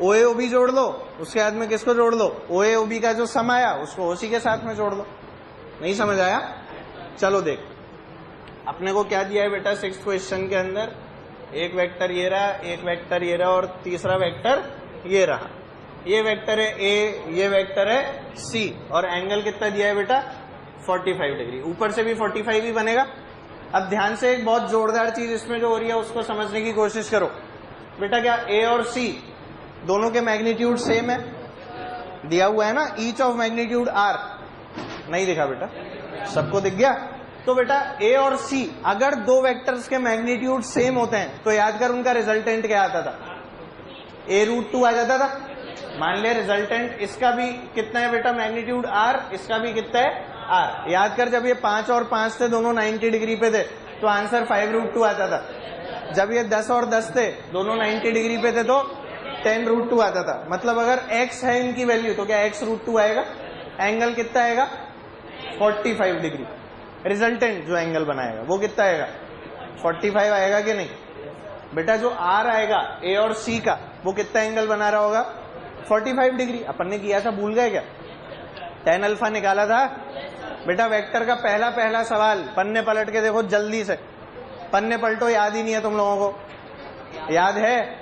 ओ ए ओ बी जोड़ लो, उसके बाद में किसको जोड़ लो, ओ ए ओ बी का जो सम आया उसको ओ सी के साथ में जोड़ लो। नहीं समझ आया? चलो देख, अपने को क्या दिया है बेटा 6th क्वेश्चन के अंदर, एक वेक्टर ये रहा, एक वेक्टर ये रहा और तीसरा वेक्टर ये रहा। ये वेक्टर है ए, ये वेक्टर है सी, और एंगल कितना दिया है बेटा 45 डिग्री। ऊपर से भी 45 ही बनेगा। अब ध्यान से एक बहुत जोरदार चीज इसमें जो हो रही है उसको समझने की कोशिश करो बेटा। क्या ए और सी दोनों के मैग्नीट्यूड सेम है? दिया हुआ है ना, ईच ऑफ मैग्नीट्यूड आर। नहीं दिखा बेटा, सबको दिख गया? तो बेटा ए और सी अगर 2 वेक्टर्स के मैग्नीट्यूड सेम होते हैं तो याद कर उनका रिजल्टेंट क्या आता था, a√2 आ जाता था। मान ले रिजल्टेंट इसका भी कितना है बेटा मैग्नीट्यूड आर, इसका भी कितना है आर। याद कर जब ये 5 और 5 थे दोनों 90 डिग्री पे थे तो आंसर 5√2 आता था। जब ये 10 और 10 थे दोनों 90 डिग्री पे थे तो 10√2 आता था। मतलब अगर x है इनकी वैल्यू तो क्या x√2 आएगा। एंगल कितना आएगा 45 डिग्री। रिजल्टेंट जो एंगल बनाएगा वो कितना आएगा 45 आएगा कि नहीं बेटा। जो r आएगा a और c का वो कितना एंगल बना रहा होगा 45 डिग्री। अपन ने किया था, भूल गए क्या, tan अल्फा निकाला था बेटा। वेक्टर का पहला सवाल, पन्ने पलट के देखो जल्दी से, पन्ने पलटो, याद ही नहीं है तुम लोगों को, याद है?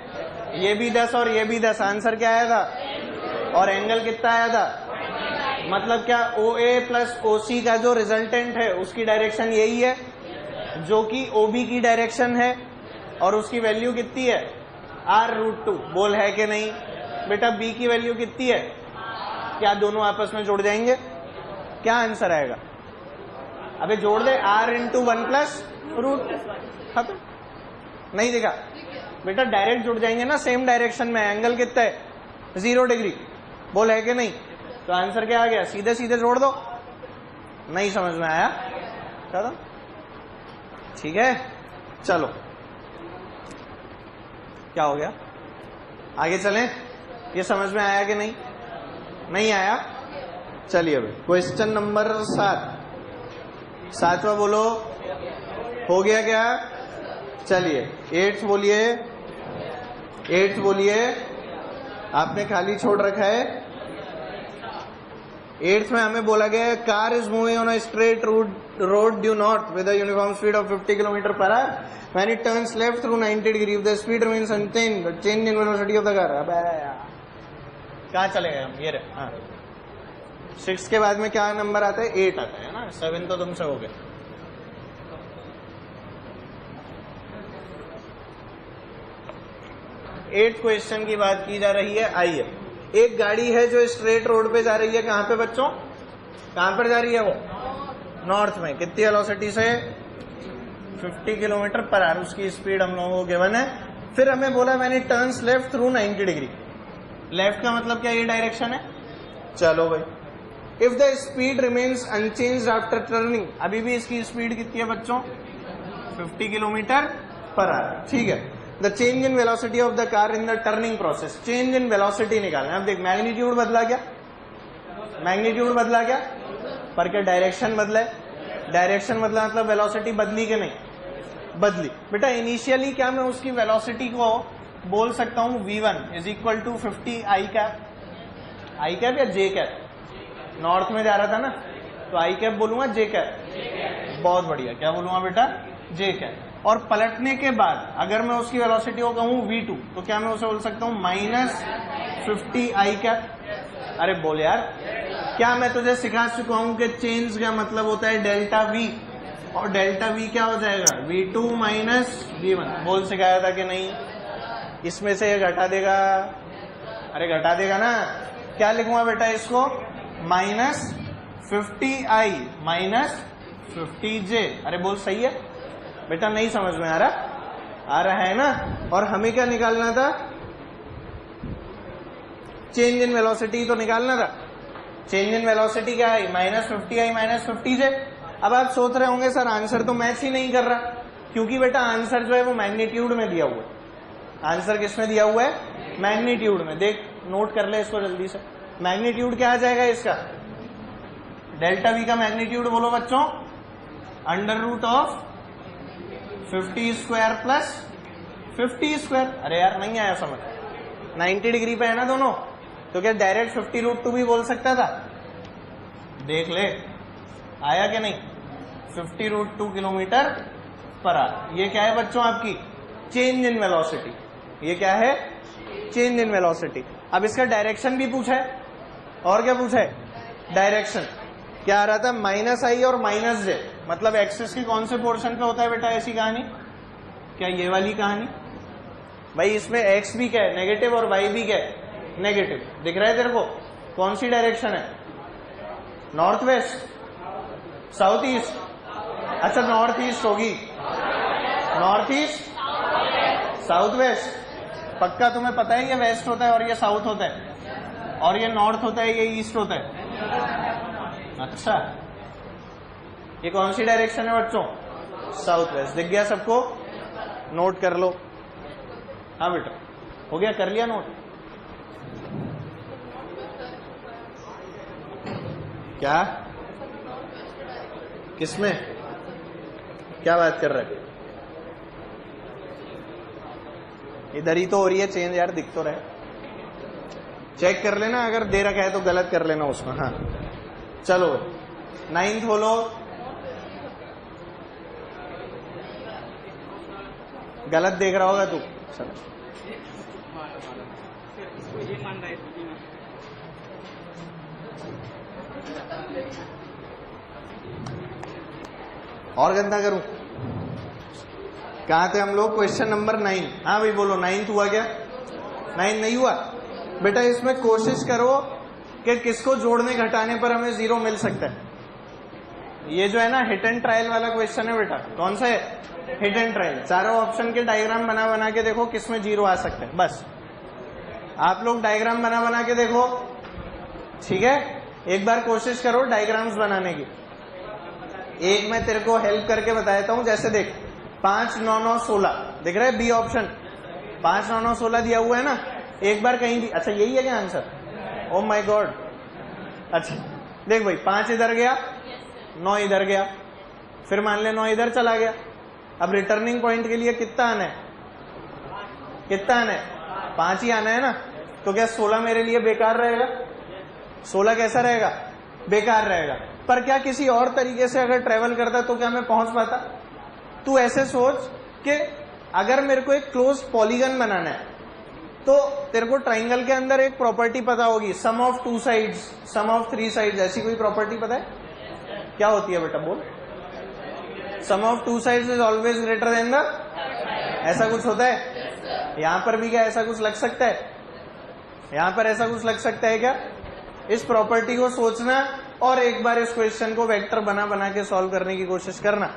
ये भी 10 और ये भी 10, आंसर क्या आया था और एंगल कितना आया था। मतलब क्या ओ ए प्लस ओ सी का जो रिजल्टेंट है उसकी डायरेक्शन यही है जो कि ओ बी की डायरेक्शन है, और उसकी वैल्यू कितनी है r√2। बोल है कि नहीं बेटा? बी की वैल्यू कितनी है? क्या दोनों आपस में जुड़ जाएंगे? क्या आंसर आएगा? अबे जोड़ दे, r×1 + खत्म। नहीं दिखा बेटा? डायरेक्ट जुड़ जाएंगे ना सेम डायरेक्शन में। एंगल कितना है 0 डिग्री। बोल है कि नहीं? तो आंसर क्या आ गया, सीधे सीधे जोड़ दो। नहीं समझ में आया? चलो ठीक है, चलो क्या हो गया, आगे चलें। ये समझ में आया कि नहीं? नहीं आया? चलिए अभी क्वेश्चन नंबर 7वां बोलो, हो गया क्या? चलिए 8th बोलिए, 8th बोलिए। आपने खाली छोड़ रखा है। 8th में हमें बोला गया है car is moving on a straight road due north with a uniform speed of 50 km/h when it turns left through 90 degree if the speed remains unchanged the change in velocity of the car. अब कहाँ चले गए हम? ये रहे। हाँ 6 के बाद में क्या नंबर आता है 8 आता है ना। 7 तो तुमसे हो गया। एट क्वेश्चन की बात की जा रही है। आइए, एक गाड़ी है जो स्ट्रेट रोड पे जा रही है। कहां पे बच्चों? कहां पर जा रही है वो? नॉर्थ में। कितनी वेलोसिटी से? 50 km/h उसकी स्पीड हम लोगों को गिवन है। फिर हमें बोला मैंने turns left through 90 degree. Left का मतलब क्या ये डायरेक्शन है। चलो भाई, if the speed remains unchanged after turning, अभी भी इसकी स्पीड कितनी है बच्चों 50 km/h। ठीक है। The change in velocity of the car in the turning process, change in velocity निकालना है। अब देख मैग्नीट्यूड बदला क्या, मैग्नीट्यूड बदला क्या, पर क्या डायरेक्शन बदला है। डायरेक्शन बदला मतलब वेलोसिटी बदली कि नहीं? बदली। बेटा इनिशियली क्या मैं उसकी वेलोसिटी को बोल सकता हूं v1 = 50 i कैप या j कैप। नॉर्थ में जा रहा था ना तो i कैप बोलूंगा j कैप। बहुत बढ़िया, क्या बोलूंगा बेटा j कैप। और पलटने के बाद अगर मैं उसकी वेलोसिटी को कहूं v2 तो क्या मैं उसे बोल सकता हूं -50 i कैप। अरे बोल यार, क्या मैं तुझे सिखा चुका हूं कि चेंज का मतलब होता है डेल्टा v, और डेल्टा v क्या हो जाएगा v2 - v1। बोल सिखाया था कि नहीं? इसमें से ये घटा देगा, अरे घटा देगा ना। क्या लिखूंगा बेटा इसको -50i - 50j। अरे बोल सही है बेटा? नहीं समझ में आ रहा है ना। और हमें क्या निकालना था? चेंज इन वेलोसिटी तो निकालना था। चेंज इन वेलोसिटी क्या है -50i - 50j। अब आप सोच रहे होंगे सर आंसर तो मैच ही नहीं कर रहा, क्योंकि बेटा आंसर जो है वो मैग्नीट्यूड में दिया हुआ है। आंसर किसमें दिया हुआ है? मैग्नीट्यूड में। देख नोट कर ले इसको जल्दी से। मैग्नीट्यूड क्या आ जाएगा इसका? डेल्टा वी का मैग्नीट्यूड बोलो बच्चों, under root of 50 square plus 50 square. अरे यार नहीं आया समझ, 90 डिग्री पे है ना दोनों, तो क्या डायरेक्ट 50√2 भी बोल सकता था? देख ले आया कि नहीं? 50√2 किलोमीटर पर आवर। ये क्या है बच्चों? आपकी चेंज इन वेलोसिटी। ये क्या है? Change in velocity. अब इसका डायरेक्शन भी पूछा है, और क्या पूछा है? डायरेक्शन। क्या आ रहा था? -i और -j, मतलब एक्सिस के कौन से पोर्शन पे होता है बेटा ऐसी कहानी? क्या ये वाली कहानी? भाई इसमें x भी क्या है? नेगेटिव, और y भी क्या है? नेगेटिव। दिख रहा है तेरे को? कौन सी डायरेक्शन है? North west, south east? अच्छा नॉर्थ ईस्ट होगी, नॉर्थ ईस्ट, साउथ वेस्ट। पक्का तुम्हें पता है ये वेस्ट होता है और ये साउथ होता है, और ये नॉर्थ होता है, ये ईस्ट होता है। अच्छा ये कौन सी डायरेक्शन है बच्चों? South west. दिख गया सबको? नोट कर लो। हाँ बेटा हो गया, कर लिया नोट? क्या? किसमें? क्या बात कर रहे? इधर ही तो हो रही है चेंज यार, दिख तो रहे। चेक कर लेना, अगर दे रखा है तो गलत कर लेना उसमें। हाँ चलो 9th बोलो। गलत देख रहा होगा तू। चलो और गंदा करूं? कहां थे हम लोग? Question number 9। हाँ भाई बोलो 9th हुआ क्या? 9 नहीं हुआ बेटा? इसमें कोशिश करो कि किसको जोड़ने घटाने पर हमें 0 मिल सकता है। ये जो है ना हिट एंड ट्रायल वाला क्वेश्चन है बेटा। कौन सा है? Hit and trial. चारों ऑप्शन के डायग्राम बना बना के देखो किसमें 0 आ सकता है। बस आप लोग डायग्राम बना बना के देखो, ठीक है? एक बार कोशिश करो डायग्राम्स बनाने की। एक मैं तेरे को हेल्प करके बताता हूं। जैसे देख 5, 9, 9, 16 दिख रहा है? बी ऑप्शन 5, 9, 9, 16 दिया हुआ है ना। एक बार कहीं भी, अच्छा यही है क्या आंसर? Oh my God. अच्छा देख भाई 5 इधर गया, 9 इधर गया, फिर मान ले 9 इधर चला गया। अब रिटर्निंग पॉइंट के लिए कितना आना है? कितना आना है? 5 ही आना है ना। तो क्या 16 मेरे लिए बेकार रहेगा? 16 कैसा रहेगा? बेकार रहेगा। पर क्या किसी और तरीके से अगर ट्रेवल करता तो क्या मैं पहुंच पाता? तू ऐसे सोच कि अगर मेरे को एक क्लोज पॉलीगन बनाना है तो तेरे को ट्राइंगल के अंदर एक प्रॉपर्टी पता होगी, sum of 2 sides, sum of 3 sides. ऐसी कोई प्रॉपर्टी पता है? क्या होती है बेटा? बोल। Sum of 2 sides is always greater than the, ऐसा कुछ होता है? यहां पर भी क्या ऐसा कुछ लग सकता है? यहां पर ऐसा कुछ लग सकता है क्या? इस प्रॉपर्टी को सोचना और एक बार इस क्वेश्चन को वेक्टर बना बना के सॉल्व करने की कोशिश करना।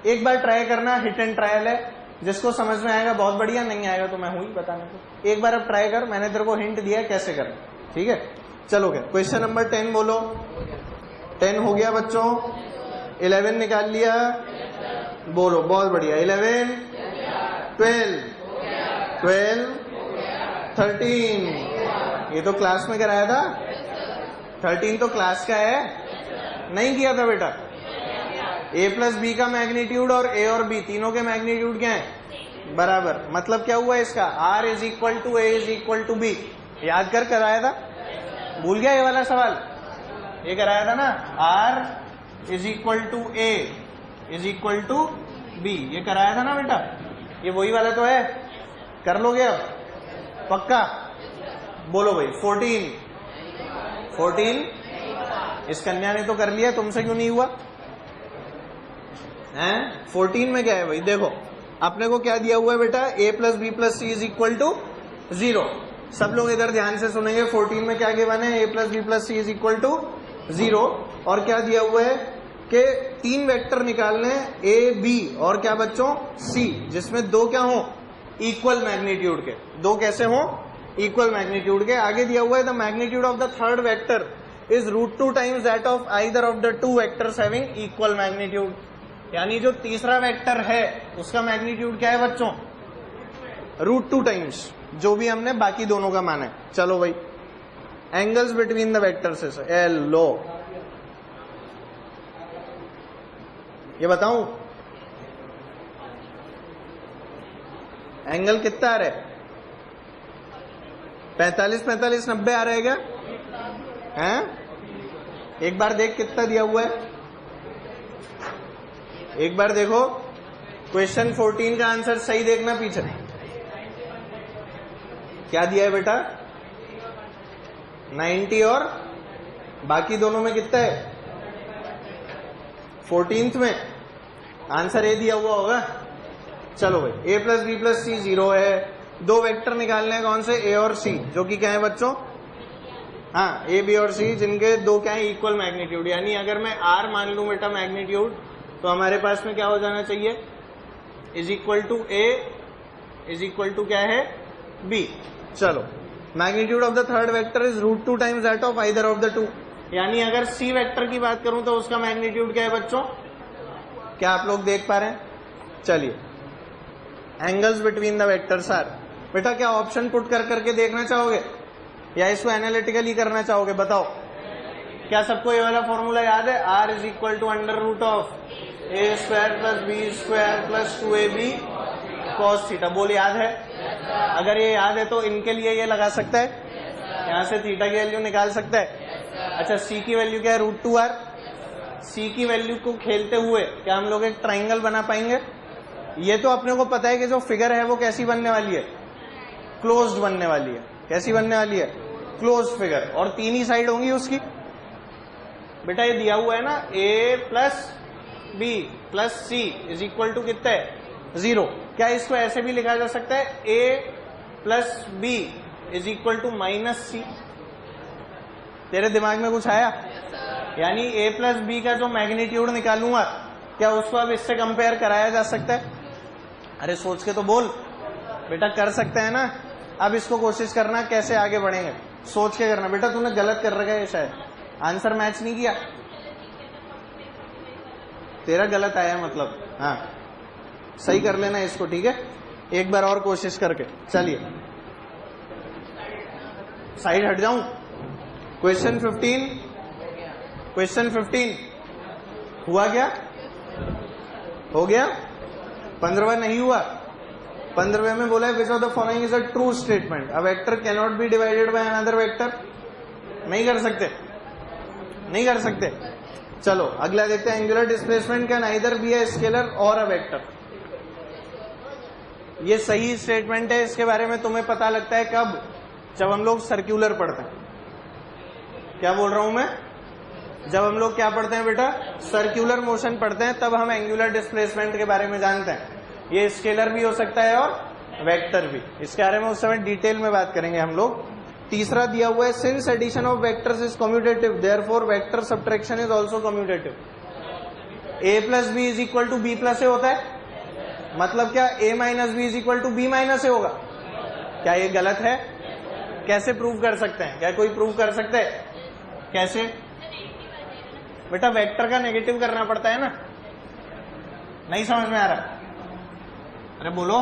एक बार ट्राई करना, हिट एंड ट्रायल है। जिसको समझ में आएगा बहुत बढ़िया, नहीं आएगा तो मैं हूं ही बताने को। एक बार अब ट्राई कर, मैंने तेरे को हिंट दिया है कैसे करना, ठीक है? चलो क्या क्वेश्चन नंबर 10 बोलो। 10 हो गया बच्चों। 11 निकाल लिया? बोलो बहुत बढ़िया। 11, 12, 13 ये तो क्लास में कराया था। 13 तो क्लास का है, नहीं किया था बेटा? a प्लस बी का मैग्नीट्यूड और a और b तीनों के मैग्नीट्यूड क्या है? बराबर। मतलब क्या हुआ इसका? r is equal to a is equal to b। याद कर कराया था? भूल गया ये वाला सवाल? ये कराया था ना, r is equal to a is equal to b। ये कराया था ना बेटा? ये वही वाला तो है। कर लोगे अब? पक्का? बोलो भाई। 14 इस कन्या ने तो कर लिया, तुमसे क्यों नहीं हुआ? हैं? 14 में क्या है भाई? देखो अपने को क्या दिया हुआ है बेटा? a plus b plus c is equal to 0। सब लोग इधर ध्यान से सुनेंगे। 14 में क्या गिवन है? a plus b plus c is equal to 0। और क्या दिया हुआ है कि 3 वेक्टर निकालने हैं, a b और क्या बच्चों? c, जिसमें 2 क्या हो? इक्वल मैग्नीट्यूड के। 2 कैसे हो? इक्वल मैग्नीट्यूड के। आगे दिया हुआ है the magnitude of the third vector is √2 times that of either of the 2 vectors having equal magnitude. यानी जो तीसरा वेक्टर है उसका मैग्नीट्यूड क्या है बच्चों? √2 टाइम्स जो भी हमने बाकी दोनों का माना है। चलो भाई, angles between the vectors is L लो, ये बताऊं एंगल कितना आ रहा है? 45 45 90 आ रहा है क्या? हैं? एक बार देख कितना दिया हुआ है, एक बार देखो क्वेश्चन 14 का आंसर सही देखना पीछे क्या दिया है बेटा, 90 और बाकी दोनों में कितना है? 14th में आंसर ए दिया हुआ होगा। चलो भाई, a प्लस बी प्लस सी 0 है। दो वेक्टर निकालने हैं, कौन से? a और c, जो कि क्या है बच्चों? हाँ, a b और c, जिनके दो क्या है? Equal magnitude. यानी अगर मैं r मान लूं बेटा मैग्नीट्यूड, तो हमारे पास में क्या हो जाना चाहिए? Is equal to a is equal to क्या है? b। चलो, magnitude of the third vector is √2 times that of either of the two. यानी अगर c वेक्टर की बात करूं तो उसका मैग्नीट्यूड क्या है बच्चों? क्या आप लोग देख पा रहे हैं? चलिए, angles between the vectors are, बेटा क्या ऑप्शन पुट कर करके देखना चाहोगे या इसको एनालिटिकली करना चाहोगे? बताओ, क्या सबको ये वाला फॉर्मूला याद है? r is equal to √a² plus b² plus 2ab cos theta. बोल याद है? अगर ये याद है तो इनके लिए ये लगा सकता है, यहां से थीटा की वैल्यू निकाल सकता है। अच्छा, c की वैल्यू क्या है? √2r। c की वैल्यू को खेलते हुए क्या हम लोग एक ट्राइंगल बना पाएंगे? ये तो अपने को पता है कि जो फिगर है वो कैसी बनने वाली है? क्लोज्ड बनने वाली है। कैसी बनने वाली है? क्लोज्ड फिगर, और तीन ही साइड होंगी उसकी। बेटा ये दिया हुआ है ना, a plus b plus c is equal to कितना है? 0। क्या इसको ऐसे भी लिखा जा सकता है? a plus B is equal to -c। तेरे दिमाग में कुछ आया? यानी a प्लस बी का जो मैग्नीट्यूड निकालूंगा, क्या उसको अब इससे कंपेयर कराया जा सकता है? अरे सोच के तो बोल बेटा, कर सकते हैं ना। अब इसको कोशिश करना कैसे आगे बढ़ेंगे, सोच के करना। बेटा तूने गलत कर रखा है, शायद आंसर मैच नहीं किया, तेरा गलत आया मतलब। हाँ, सही कर लेना इसको, ठीक है? एक बार और कोशिश करके। चलिए, साइड हट जाऊं। क्वेश्चन 15 हुआ क्या? हो गया? 15वां नहीं हुआ? 15वें में बोला है which of the following is a true statement, a vector can not be divided by another vector. नहीं कर सकते, नहीं कर सकते। चलो अगला देखते हैं, angular displacement can either be a scalar और अ वेक्टर। ये सही स्टेटमेंट है। इसके बारे में तुम्हें पता लगता है कब? जब हम लोग सर्कुलर पढ़ते हैं। क्या बोल रहा हूं मैं? जब हम लोग क्या पढ़ते हैं बेटा? सर्कुलर मोशन पढ़ते हैं, तब हम एंगुलर डिस्प्लेसमेंट के बारे में जानते हैं। ये स्केलर भी हो सकता है और वेक्टर भी। इसके बारे में उस समय डिटेल में बात करेंगे हम लोग। तीसरा दिया हुआ है, since addition of vectors is commutative therefore vector subtraction is also commutative. a plus B is equal to B plus A होता है, मतलब क्या a minus B is equal to B minus A होगा? क्या ये गलत है? कैसे प्रूव कर सकते हैं? क्या कोई प्रूव कर सकते हैं? कैसे? बेटा वेक्टर का नेगेटिव करना पड़ता है ना। नहीं समझ में आ रहा? अरे बोलो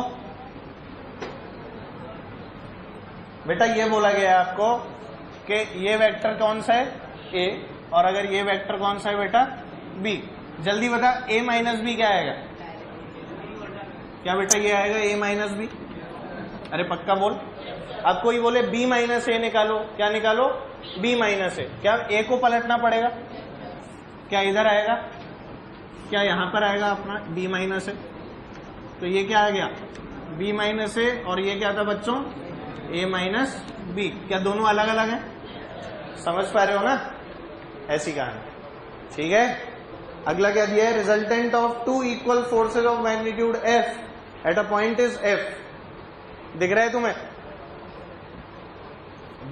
बेटा। ये बोला गया आपको कि ये वेक्टर कौन सा है? a, और अगर ये वेक्टर कौन सा है बेटा? b। जल्दी बता, a माइनस बी क्या आएगा? क्या बेटा ये आएगा a माइनस बी? अरे पक्का बोल। अब कोई बोले b माइनस ए निकालो, क्या निकालो? b माइनस ए। क्या a को पलटना पड़ेगा? क्या इधर आएगा? क्या यहां पर आएगा अपना b माइनस ए? तो ये क्या आ गया? b माइनस ए, और ये क्या था बच्चों? a minus b. क्या दोनों अलग अलग हैं? समझ पा रहे हो ना? ऐसी कहानी, ठीक है? अगला क्या दिया है? Resultant of two equal forces of magnitude f at a point is f। दिख रहा है तुम्हें?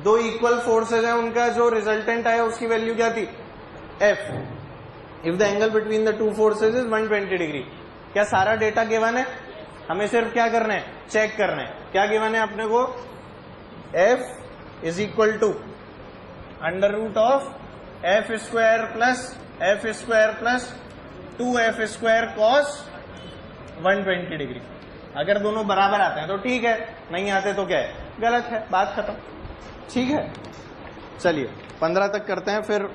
दो इक्वल फोर्सेज हैं, उनका जो रिजल्टेंट आया उसकी वैल्यू क्या थी? f। If the angle between the two forces is 120 degree. क्या सारा डेटा गिवन है? हमें सिर्फ क्या करना है? चेक करना है। क्या गिवन है अपने को? f is equal to √f² plus 2f² cos 120 degree. अगर दोनों बराबर आते हैं तो ठीक है, नहीं आते तो क्या है, गलत है, बात खत्म। ठीक है, चलिए 15 तक करते हैं, फिर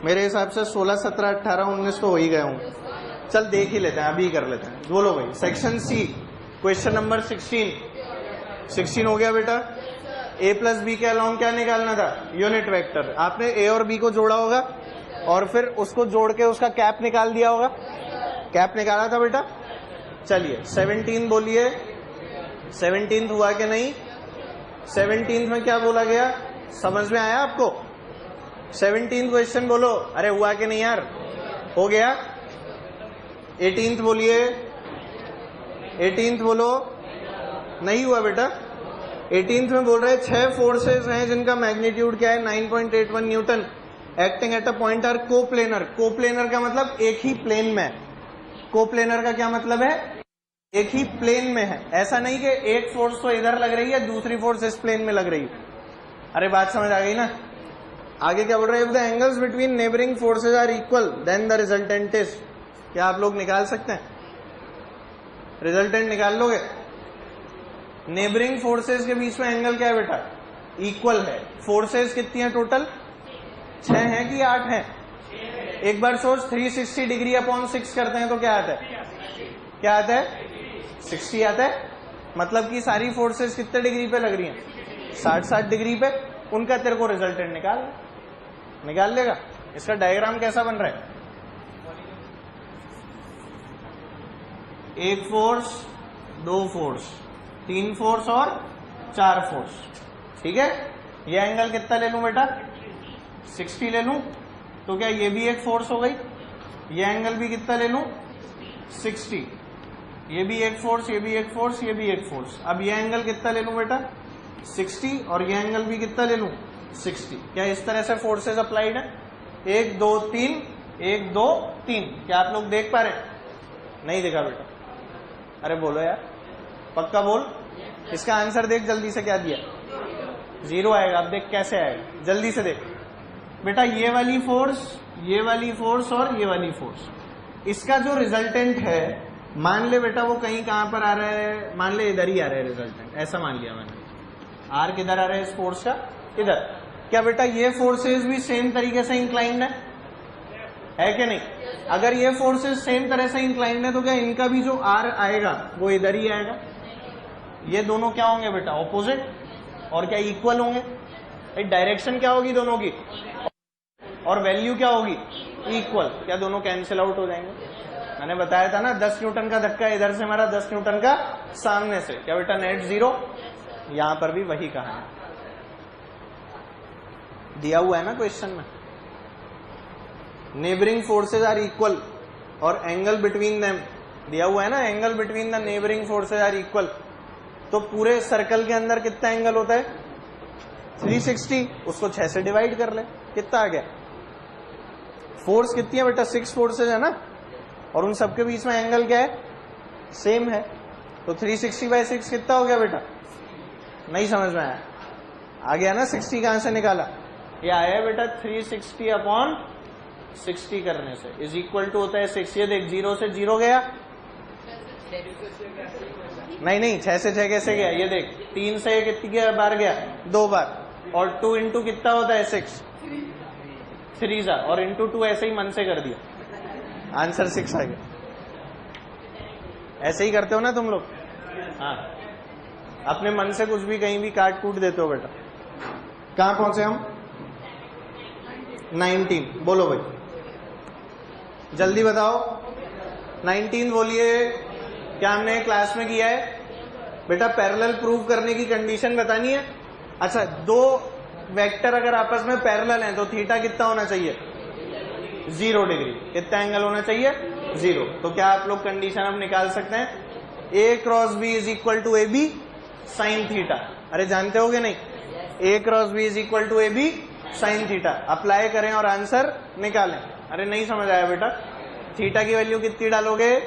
मेरे हिसाब से 16, 17, 18, 19 तो हो ही गए होंगे। चल देख ही लेते हैं, अभी कर लेते हैं। बोलो भाई, सेक्शन सी क्वेश्चन नंबर 16 हो गया बेटा। a प्लस बी के अलाउंग क्या निकालना था, यूनिट वेक्टर। आपने a और b को जोड़ा होगा और फिर उसको जोड़ के उसका कैप निकाल दिया होगा, कैप निकाला था बेटा। चलिए 17 बोलिए, 17 हुआ कि नहीं, 17 में क्या बोला गया, समझ में आया आपको? 17 क्वेश्चन बोलो, अरे हुआ कि नहीं यार, हो गया। 18 बोलिए, 18 बोलो, नहीं हुआ बेटा। 18 में बोल रहे हैं 6 फोर्सेस हैं जिनका मैग्नीट्यूड क्या है, 9.81 newton, acting at a point are coplanar. Coplanar का मतलब एक ही प्लेन में है। कोप्लेनर का क्या मतलब है, एक ही प्लेन में है। ऐसा नहीं कि एक फोर्स तो इधर लग रही है, दूसरी फोर्स इस प्लेन में लग रही है। अरे बात समझ आ गई ना? आगे क्या बोल रहे हैं, if the angles between neighbouring forces are equal then the resultant is. क्या आप लोग निकाल सकते हैं, रिजल्टेंट निकाल लोगे? नेबरिंग फोर्सेज के बीच में एंगल क्या है बेटा, इक्वल है। फोर्सेज कितनी है टोटल, 6 हैं कि 8 हैं? एक बार सोच, 360 डिग्री अपॉन 6 करते हैं तो क्या आता है, क्या आता है, 60 आता है। मतलब कि सारी फोर्सेस कितने डिग्री पे लग रही हैं, 60 डिग्री पे। उनका तेरे को रिजल्टेंट निकाल लेगा। इसका डायग्राम कैसा बन रहा है, एक फोर्स, 2 फोर्स, 3 फोर्स और 4 फोर्स। ठीक है, ये एंगल कितना ले लूं बेटा, 60 ले लूं तो क्या ये भी एक फोर्स हो गई, ये एंगल भी कितना ले लूं, 60। ये भी एक फोर्स, ये भी एक फोर्स, ये भी एक फोर्स। अब ये एंगल कितना ले लूं बेटा, 60, और ये एंगल भी कितना ले लूं, 60। क्या इस तरह से फोर्सेस अप्लाइड है, 1 2 3, 1 2 3। क्या आप लोग देख पा रहे हैं, नहीं देखा बेटा? अरे बोलो यार, पक्का बोल। इसका आंसर देख जल्दी से, क्या दिया, 0 आएगा। अब देख कैसे आएगा, जल्दी से देख बेटा। ये वाली फोर्स, ये वाली फोर्स और ये वाली फोर्स, इसका जो रिजल्टेंट है, मान ले बेटा वो कहीं कहां पर आ रहा है, मान ले इधर ही आ रहा है रिजल्टेंट, ऐसा मान लिया मैंने। आर किधर आ रहा है इस फोर्स का, इधर। क्या बेटा ये फोर्सेस भी सेम तरीके से इंक्लाइंड है कि नहीं? अगर ये फोर्सेस सेम तरह से इंक्लाइंड है तो क्या इनका भी जो आर आएगा वो इधर ही आएगा। ये दोनों क्या होंगे बेटा, ऑपोजिट, और क्या इक्वल होंगे। डायरेक्शन क्या होगी दोनों की, और वैल्यू क्या होगी, इक्वल। क्या दोनों कैंसिल आउट हो जाएंगे? मैंने बताया था ना, 10 न्यूटन का धक्का इधर से मारा, 10 न्यूटन का सामने से। क्या बेटा नेट 0? यहां पर भी वही कहा है, दिया हुआ है ना क्वेश्चन में। नेबरिंग फोर्सेज आर इक्वल और एंगल बिटवीन देम दिया हुआ है ना, angle between the neighbouring forces are equal. तो पूरे सर्कल के अंदर कितना एंगल होता है, 360। उसको 6 से डिवाइड कर ले, कितना आ गया। फोर्स कितनी है बेटा, 6 फोर्सेज है ना, और उन सबके बीच में एंगल क्या है, सेम है। तो 360/6 कितना हो गया बेटा, नहीं समझ में आया? आ गया ना, 60 कहां से निकाला, ये आया बेटा 360/60 करने से इज इक्वल टू होता है 6। ये देख 0 से 0 गया, नहीं 6 से 6 कैसे गया, ये देख 3 से कितनी बार गया, 2 बार, और 2 इंटू कितना होता है 6, 3 और इंटू 2 ऐसे ही मन से कर दिया, आंसर 6 आ गया। ऐसे ही करते हो ना तुम लोग, हाँ, अपने मन से कुछ भी कहीं भी काट कूट देते हो बेटा। कहां पहुंचे हम, 19। बोलो भाई जल्दी बताओ, 19 बोलिए। क्या हमने क्लास में किया है बेटा, पैरेलल प्रूव करने की कंडीशन बतानी है। अच्छा, 2 वेक्टर अगर आपस में पैरेलल हैं तो थीटा कितना होना चाहिए, 0 डिग्री। कितना एंगल होना चाहिए, 0। तो क्या आप लोग कंडीशन अब निकाल सकते हैं, A cross B is equal to AB sine theta. अरे जानते होगे नहीं, A cross B is equal to AB sine theta. Apply करें और आंसर निकालें। अरे नहीं समझ आया बेटा, थीटा की वैल्यू कितनी डालोगे,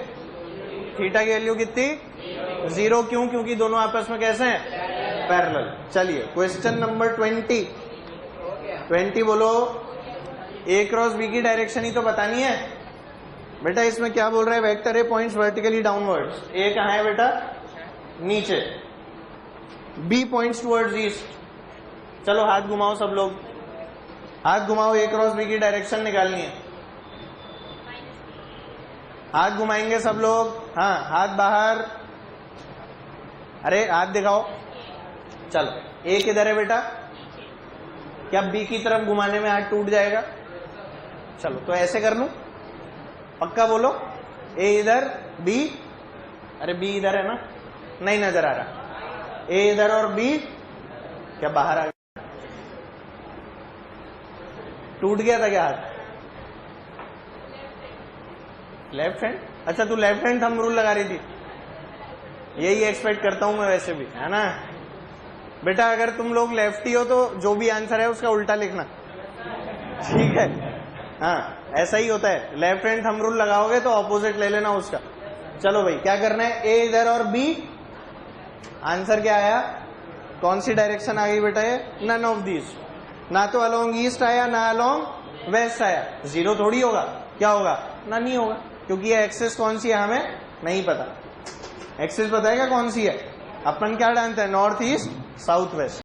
थीटा की वैल्यू कितनी, 0। क्यों, क्योंकि दोनों आपस में कैसे हैं, पैरेलल। चलिए क्वेश्चन नंबर 20 बोलो। A क्रॉस B की डायरेक्शन ही तो बतानी है बेटा। इसमें क्या बोल रहा है, vector A points vertically downwards. A कहाँ है बेटा, नीचे, बी पॉइंट्स टुवर्ड्स ईस्ट। चलो हाथ घुमाओ सब लोग, हाथ घुमाओ, ए क्रॉस बी की डायरेक्शन निकालनी है। हाथ घुमाएंगे सब लोग, हाँ हाथ बाहर, अरे हाथ दिखाओ। चलो ए किधर है बेटा? क्या बी की तरफ घुमाने में हाथ टूट जाएगा? चलो तो ऐसे कर लूं, पक्का बोलो। ए इधर, बी, अरे बी इधर है ना, नहीं नजर आ रहा। ए इधर और बी क्या बाहर आ गया? टूट गया था क्या हाथ? लेफ्ट हैंड, अच्छा तू लेफ्ट हैंड थंब रूल लगा रही थी, यही एक्सपेक्ट करता हूं मैं वैसे भी, है ना बेटा। अगर तुम लोग लेफ्टी हो तो जो भी आंसर है उसका उल्टा लिखना, ठीक है? हाँ ऐसा ही होता है, लेफ्ट हैंड थंब रूल लगाओगे तो ऑपोजिट ले लेना उसका। चलो भाई क्या करना है? ए इधर और बी, आंसर क्या आया? कौन सी डायरेक्शन आ गई बेटा? ये नन ऑफ दीज, ना तो अलोंग ईस्ट आया ना अलोंग वेस्ट आया। जीरो थोड़ी होगा, क्या होगा? नन ही होगा, क्योंकि ये एक्सिस कौन सी है हमें नहीं पता। एक्सिस पता है क्या कौन सी है? अपन क्या जानते हैं? North east south west.